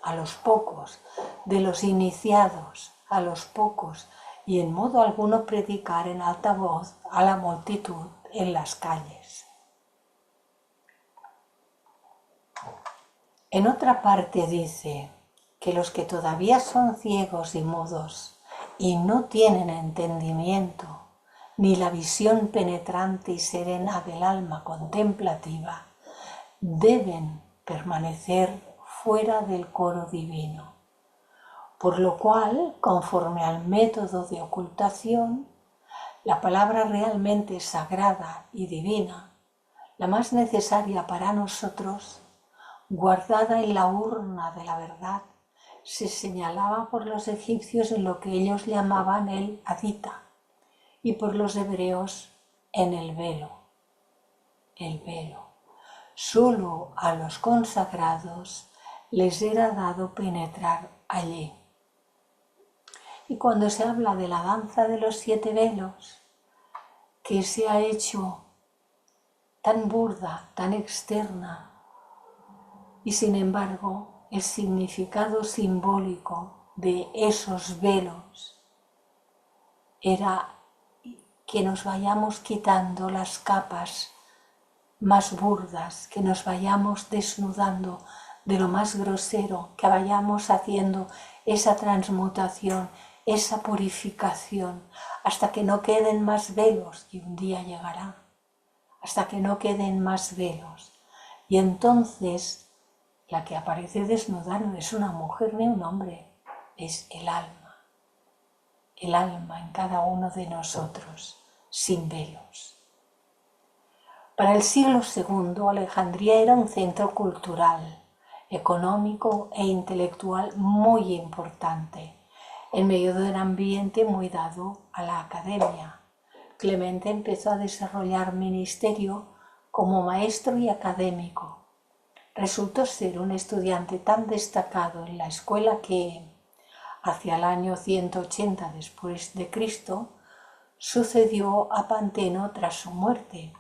S1: a los pocos, de los iniciados, a los pocos, y en modo alguno predicar en alta voz a la multitud en las calles. En otra parte dice que los que todavía son ciegos y mudos y no tienen entendimiento, ni la visión penetrante y serena del alma contemplativa, deben permanecer fuera del coro divino. Por lo cual, conforme al método de ocultación, la palabra realmente sagrada y divina, la más necesaria para nosotros, guardada en la urna de la verdad, se señalaba por los egipcios en lo que ellos llamaban el hadita y por los hebreos en el velo. El velo. Solo a los consagrados les era dado penetrar allí. Y cuando se habla de la danza de los 7 velos, que se ha hecho tan burda, tan externa, y sin embargo el significado simbólico de esos velos era que nos vayamos quitando las capas más burdas, que nos vayamos desnudando de lo más grosero, que vayamos haciendo esa transmutación, esa purificación, hasta que no queden más velos, y un día llegará, hasta que no queden más velos. Y entonces la que aparece desnuda no es una mujer ni un hombre, es el alma en cada uno de nosotros, sin velos. Para el siglo II, Alejandría era un centro cultural, económico e intelectual muy importante, en medio de un ambiente muy dado a la academia. Clemente empezó a desarrollar ministerio como maestro y académico. Resultó ser un estudiante tan destacado en la escuela que, hacia el año 180 después de Cristo, sucedió a Panteno tras su muerte,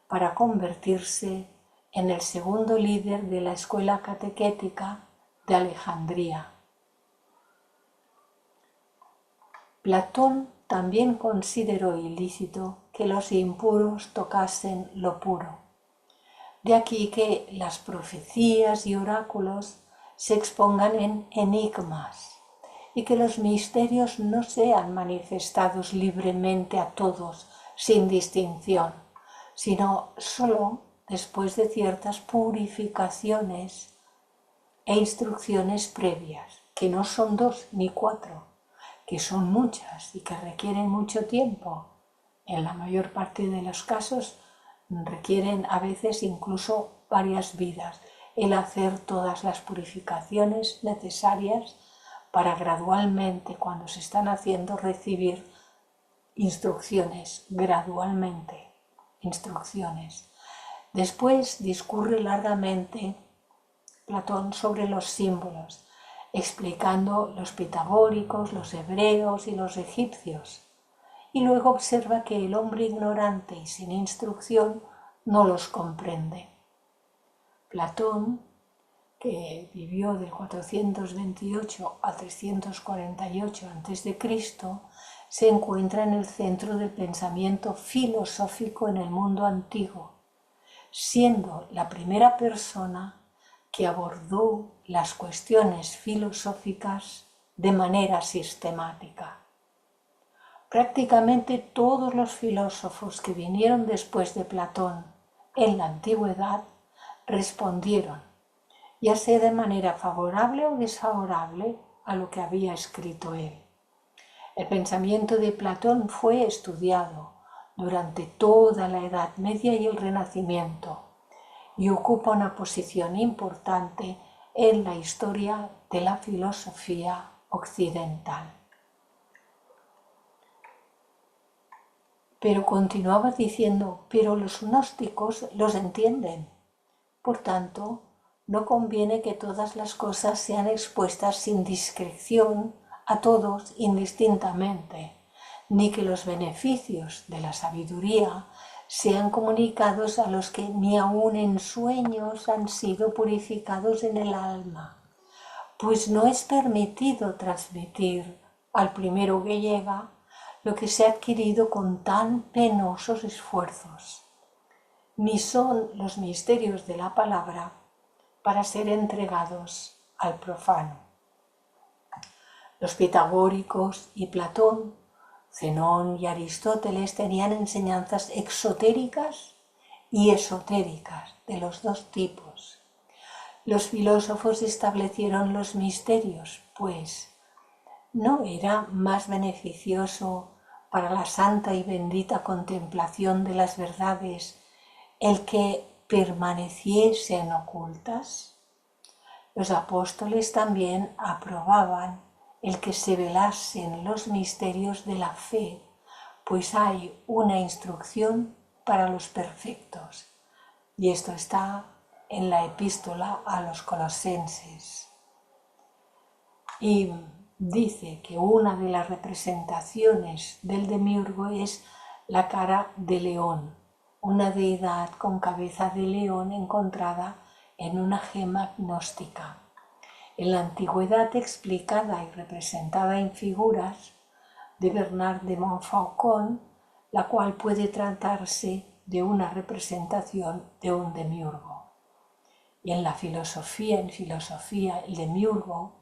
S1: para convertirse en el segundo líder de la escuela catequética de Alejandría. Platón también consideró ilícito que los impuros tocasen lo puro. De aquí que las profecías y oráculos se expongan en enigmas y que los misterios no sean manifestados libremente a todos sin distinción, sino solo después de ciertas purificaciones e instrucciones previas, que no son 2 ni 4, que son muchas y que requieren mucho tiempo. En la mayor parte de los casos requieren a veces incluso varias vidas el hacer todas las purificaciones necesarias para gradualmente, cuando se están haciendo, recibir instrucciones gradualmente. Instrucciones. Después discurre largamente Platón sobre los símbolos, explicando los pitagóricos, los hebreos y los egipcios, y luego observa que el hombre ignorante y sin instrucción no los comprende. Platón, que vivió del 428 a 348 a.C., se encuentra en el centro del pensamiento filosófico en el mundo antiguo, siendo la primera persona que abordó las cuestiones filosóficas de manera sistemática. Prácticamente todos los filósofos que vinieron después de Platón en la antigüedad respondieron, ya sea de manera favorable o desfavorable, a lo que había escrito él. El pensamiento de Platón fue estudiado durante toda la Edad Media y el Renacimiento y ocupa una posición importante en la historia de la filosofía occidental. Pero continuaba diciendo, pero los gnósticos los entienden. Por tanto, no conviene que todas las cosas sean expuestas sin discreción a todos indistintamente, ni que los beneficios de la sabiduría sean comunicados a los que ni aun en sueños han sido purificados en el alma, pues no es permitido transmitir al primero que llega lo que se ha adquirido con tan penosos esfuerzos, ni son los misterios de la palabra para ser entregados al profano. Los pitagóricos y Platón, Zenón y Aristóteles tenían enseñanzas exotéricas y esotéricas de los dos tipos. Los filósofos establecieron los misterios, pues ¿no era más beneficioso para la santa y bendita contemplación de las verdades el que permaneciesen ocultas? Los apóstoles también aprobaban el que se velasen los misterios de la fe, pues hay una instrucción para los perfectos. Y esto está en la epístola a los Colosenses. Y dice que una de las representaciones del demiurgo es la cara de león, una deidad con cabeza de león encontrada en una gema gnóstica. En la antigüedad explicada y representada en figuras de Bernard de Montfaucon, la cual puede tratarse de una representación de un demiurgo. Y en filosofía, el demiurgo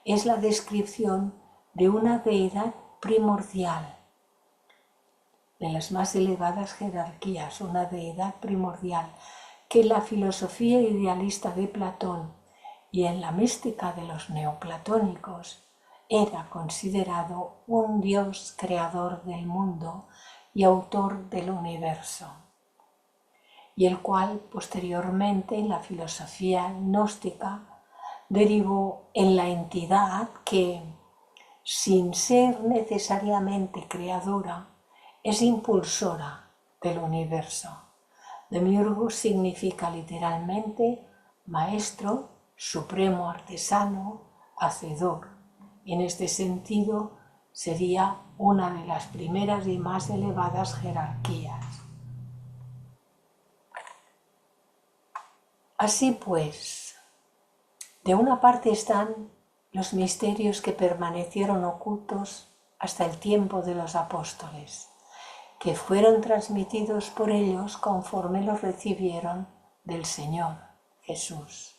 S1: es la descripción de una deidad primordial, de las más elevadas jerarquías, una deidad primordial, que en la filosofía idealista de Platón y en la mística de los neoplatónicos era considerado un Dios creador del mundo y autor del universo, y el cual posteriormente en la filosofía gnóstica derivó en la entidad que, sin ser necesariamente creadora, es impulsora del universo. Demiurgo significa literalmente maestro, supremo artesano, hacedor. En este sentido, sería una de las primeras y más elevadas jerarquías. Así pues, de una parte están los misterios que permanecieron ocultos hasta el tiempo de los apóstoles, que fueron transmitidos por ellos conforme los recibieron del Señor Jesús,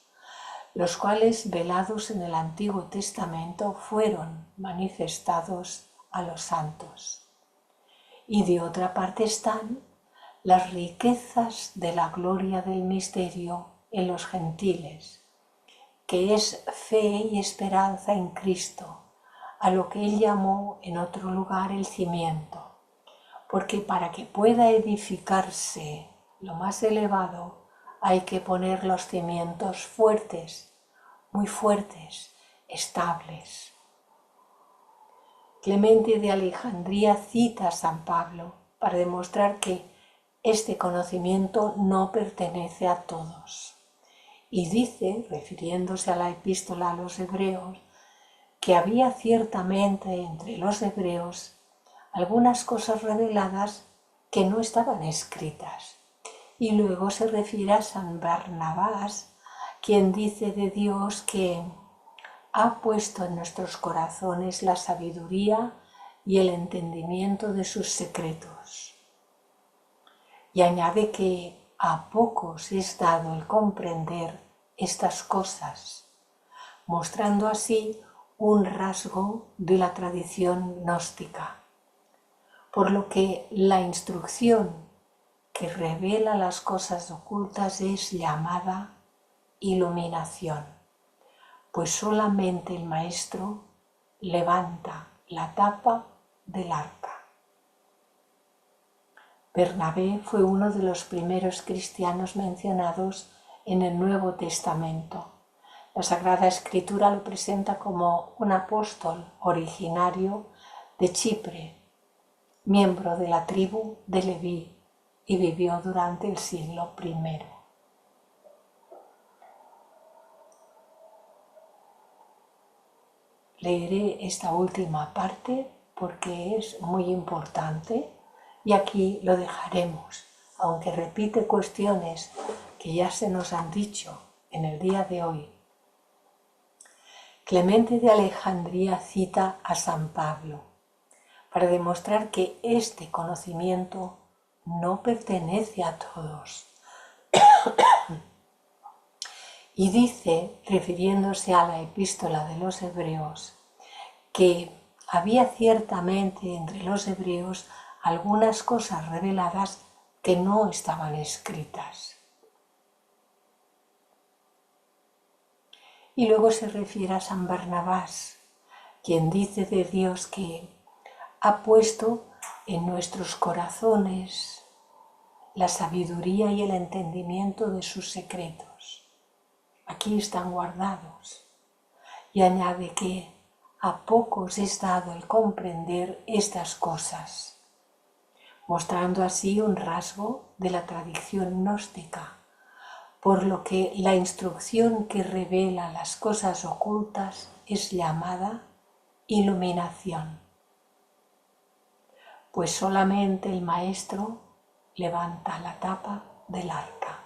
S1: los cuales, velados en el Antiguo Testamento, fueron manifestados a los santos. Y de otra parte están las riquezas de la gloria del misterio en los gentiles, que es fe y esperanza en Cristo, a lo que él llamó en otro lugar el cimiento, porque para que pueda edificarse lo más elevado hay que poner los cimientos fuertes, muy fuertes, estables. Clemente de Alejandría cita a San Pablo para demostrar que este conocimiento no pertenece a todos. Y dice, refiriéndose a la epístola a los hebreos, que había ciertamente entre los hebreos algunas cosas reveladas que no estaban escritas. Y luego se refiere a San Barnabás, quien dice de Dios que ha puesto en nuestros corazones la sabiduría y el entendimiento de sus secretos. Y añade que a pocos es dado el comprender estas cosas, mostrando así un rasgo de la tradición gnóstica, por lo que la instrucción que revela las cosas ocultas es llamada iluminación, pues solamente el Maestro levanta la tapa del arca. Bernabé fue uno de los primeros cristianos mencionados en el Nuevo Testamento. La Sagrada Escritura lo presenta como un apóstol originario de Chipre, miembro de la tribu de Leví, y vivió durante el siglo I. leeré esta última parte porque es muy importante y aquí lo dejaremos, aunque repite cuestiones que ya se nos han dicho en el día de hoy. Clemente de Alejandría cita a San Pablo para demostrar que este conocimiento no pertenece a todos. Y dice, refiriéndose a la epístola de los Hebreos, que había ciertamente entre los hebreos algunas cosas reveladas que no estaban escritas. Y luego se refiere a San Barnabás, quien dice de Dios que ha puesto en nuestros corazones la sabiduría y el entendimiento de sus secretos. Aquí están guardados. Y añade que a pocos es dado el comprender estas cosas, mostrando así un rasgo de la tradición gnóstica, por lo que la instrucción que revela las cosas ocultas es llamada iluminación, pues solamente el maestro levanta la tapa del arca.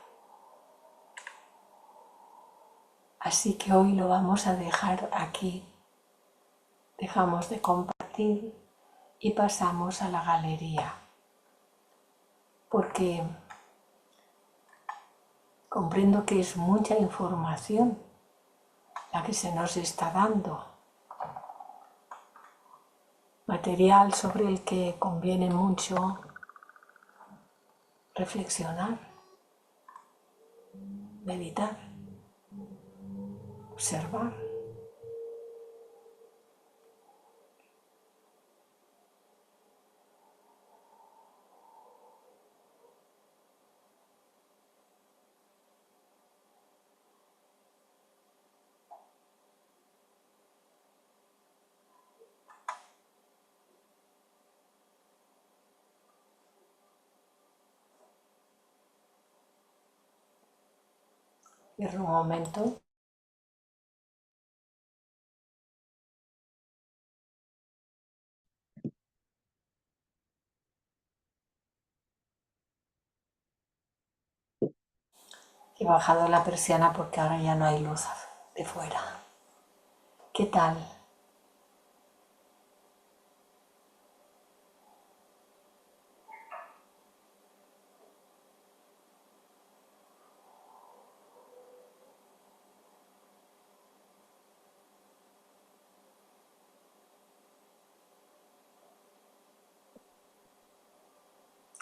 S1: Así que hoy lo vamos a dejar aquí. Dejamos de compartir y pasamos a la galería, porque comprendo que es mucha información la que se nos está dando, material sobre el que conviene mucho reflexionar, meditar, observar. Cierro un momento. He bajado la persiana porque ahora ya no hay luz de fuera. ¿Qué tal?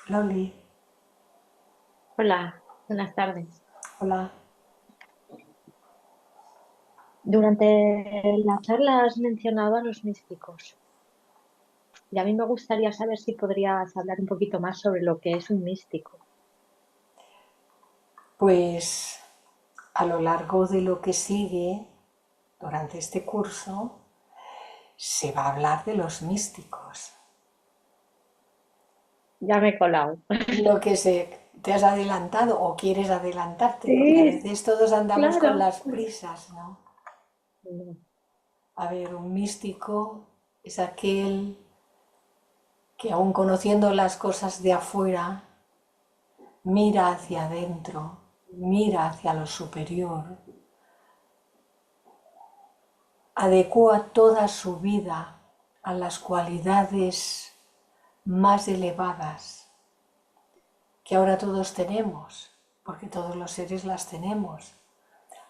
S1: Loli,
S2: Hola, buenas tardes.
S1: hola.
S2: Durante la charla has mencionado a los místicos y a mí me gustaría saber si podrías hablar un poquito más sobre lo que es un místico.
S1: Pues a lo largo de lo que sigue, durante este curso, se va a hablar de los místicos.
S2: Ya me he colado.
S1: Lo que te has adelantado o quieres adelantarte, porque a
S2: Sí,
S1: veces todos andamos con
S2: claro.
S1: las prisas, ¿no?
S2: No,
S1: A ver, un místico es aquel que aun conociendo las cosas de afuera, mira hacia adentro, mira hacia lo superior, adecua toda su vida a las cualidades más elevadas que ahora todos tenemos, porque todos los seres las tenemos.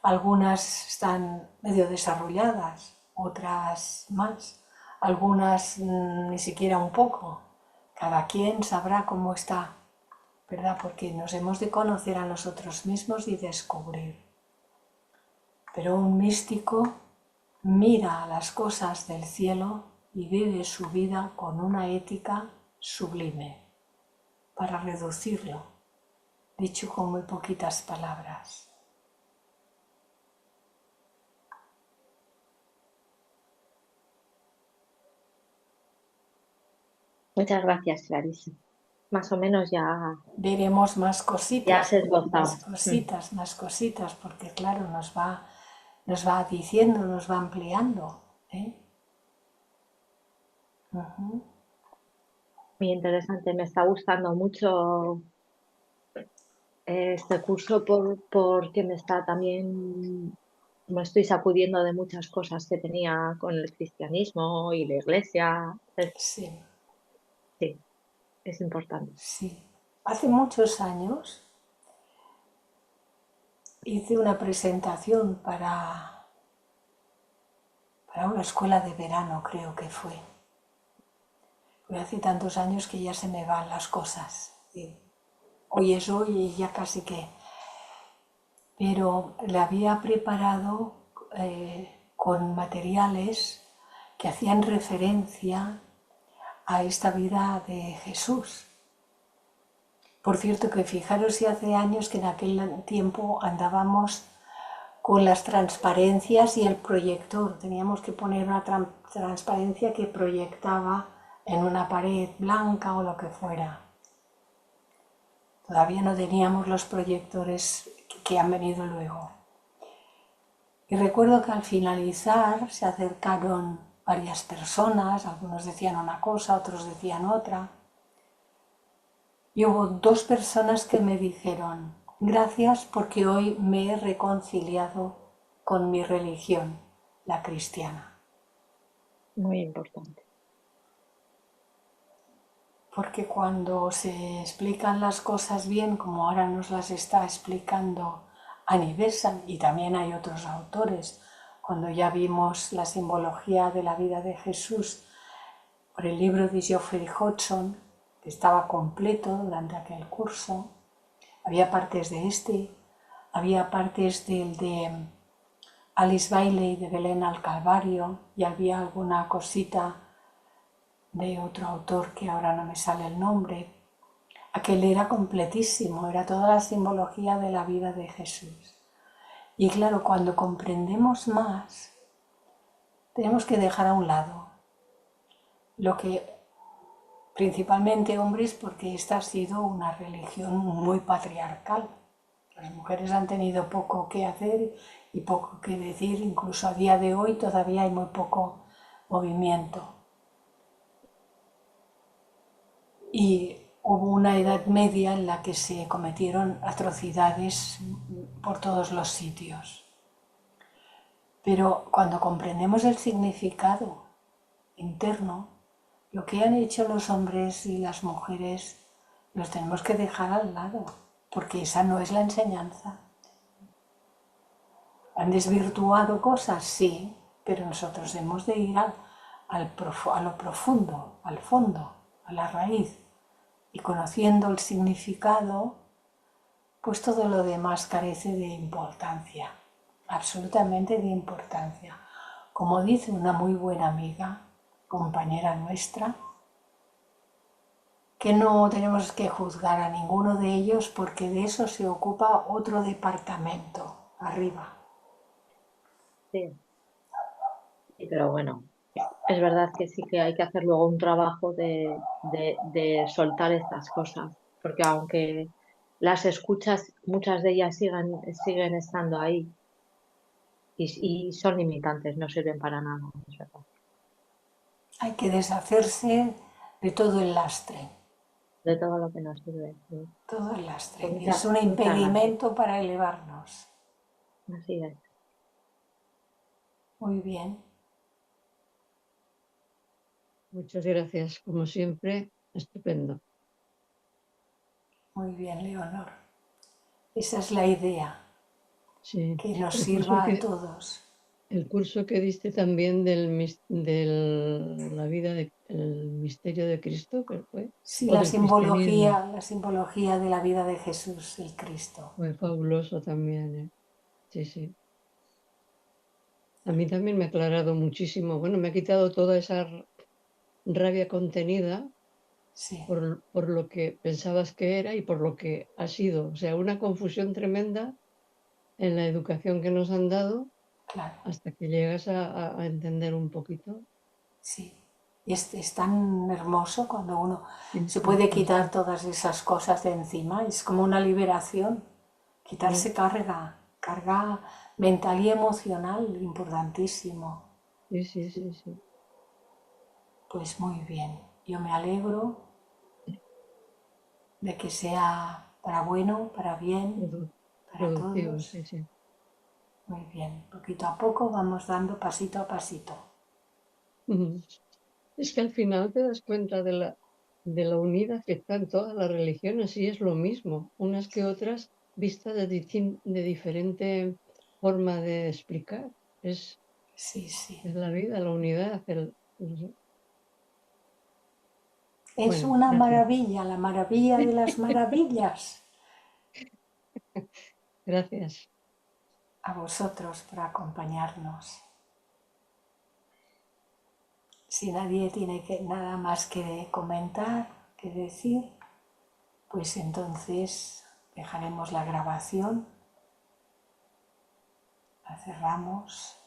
S1: Algunas están medio desarrolladas, otras más, algunas ni siquiera un poco. Cada quien sabrá cómo está, ¿verdad? Porque nos hemos de conocer a nosotros mismos y descubrir. Pero un místico mira a las cosas del cielo y vive su vida con una ética sublime, para reducirlo, dicho con muy poquitas palabras.
S2: muchas gracias, Clarisa. Más o menos
S1: Veremos más
S2: ya
S1: cositas,
S2: has esbozado.
S1: más cositas, porque claro, nos va diciendo, nos va ampliando, ¿eh? Ujú.
S2: Muy interesante. Me está gustando mucho este curso porque me está también, me estoy sacudiendo de muchas cosas que tenía con el cristianismo y la iglesia.
S1: Sí,
S2: Sí, es importante.
S1: sí. Hace muchos años hice una presentación para una escuela de verano, creo que fue. Pero hace tantos años que ya se me van las cosas. Y hoy es hoy y ya casi que. Pero la había preparado con materiales que hacían referencia a esta vida de Jesús. Por cierto, que fijaros si hace años que en aquel tiempo andábamos con las transparencias y el proyector. Teníamos que poner una transparencia que proyectaba en una pared blanca o lo que fuera. Todavía no teníamos los proyectores que han venido luego. Y recuerdo que al finalizar se acercaron varias personas, algunos decían una cosa, otros decían otra. Y hubo dos personas que me dijeron, gracias porque hoy me he reconciliado con mi religión, la cristiana.
S2: Muy importante.
S1: Porque cuando se explican las cosas bien, como ahora nos las está explicando Annie Besant, y también hay otros autores, cuando ya vimos la simbología de la vida de Jesús por el libro de Geoffrey Hodgson, que estaba completo durante aquel curso, había partes de este, había partes del de Alice Bailey de Belén al Calvario y había alguna cosita de otro autor que ahora no me sale el nombre. Aquel era completísimo, era toda la simbología de la vida de Jesús. Y claro, cuando comprendemos más, tenemos que dejar a un lado lo que principalmente hombres, porque esta ha sido una religión muy patriarcal. Las mujeres han tenido poco que hacer y poco que decir, incluso a día de hoy todavía hay muy poco movimiento. Y hubo una edad media en la que se cometieron atrocidades por todos los sitios. Pero cuando comprendemos el significado interno, lo que han hecho los hombres y las mujeres los tenemos que dejar al lado, porque esa no es la enseñanza. ¿Han desvirtuado cosas? Sí, pero nosotros hemos de ir a lo profundo, al fondo, a la raíz. Y conociendo el significado, pues todo lo demás carece de importancia, absolutamente de importancia. Como dice una muy buena amiga, compañera nuestra, que no tenemos que juzgar a ninguno de ellos porque de eso se ocupa otro departamento arriba.
S2: Sí, sí, pero bueno, es verdad que sí que hay que hacer luego un trabajo de soltar estas cosas, porque aunque las escuchas, muchas de ellas siguen estando ahí y son limitantes, no sirven para nada, es verdad.
S1: Hay que deshacerse de todo el lastre,
S2: De todo lo que nos sirve. Sí.
S1: todo el lastre,
S2: Pues
S1: que es un
S2: muchas gracias.
S1: impedimento para elevarnos.
S2: Así es.
S1: Muy bien,
S3: Muchas gracias, como siempre, estupendo.
S1: muy bien, Leonor. Esa es la idea,
S3: Sí,
S1: que nos
S3: el
S1: sirva a todos.
S3: curso que diste también de la vida el misterio de Cristo, que fue,
S1: Sí,
S3: o del cristianismo,
S1: la simbología de la vida de Jesús, el Cristo.
S3: fue fabuloso también, ¿eh? Sí, sí. A mí también me ha aclarado muchísimo. Bueno, me ha quitado toda esa rabia contenida
S1: Sí,
S3: por lo que pensabas que era y por lo que ha sido. O sea, una confusión tremenda en la educación que nos han dado
S1: claro,
S3: hasta que llegas a entender un poquito.
S1: sí. Y es tan hermoso cuando uno
S3: Sí,
S1: se
S3: sí,
S1: puede
S3: sí,
S1: quitar
S3: sí.
S1: todas esas cosas de encima. Es como una liberación,
S3: Mm,
S1: quitarse carga mental y emocional, importantísimo.
S3: sí, sí, sí, sí.
S1: Pues muy bien, yo me alegro de que sea para bueno, para bien,
S3: produ-
S1: para
S3: productivo,
S1: todos.
S3: sí, sí.
S1: Muy bien, poquito a poco vamos dando pasito a pasito.
S3: Ujú. Es que al final te das cuenta de la unidad que están todas las religiones y es lo mismo, unas que otras, vistas de diferente forma de explicar.
S1: Sí, sí.
S3: Es la vida, la unidad.
S1: Es
S3: Bueno,
S1: una
S3: gracias.
S1: maravilla, la maravilla de las maravillas.
S3: Gracias.
S1: A vosotros por acompañarnos. Si nadie tiene nada más que comentar, que decir, pues entonces dejaremos la grabación, la cerramos.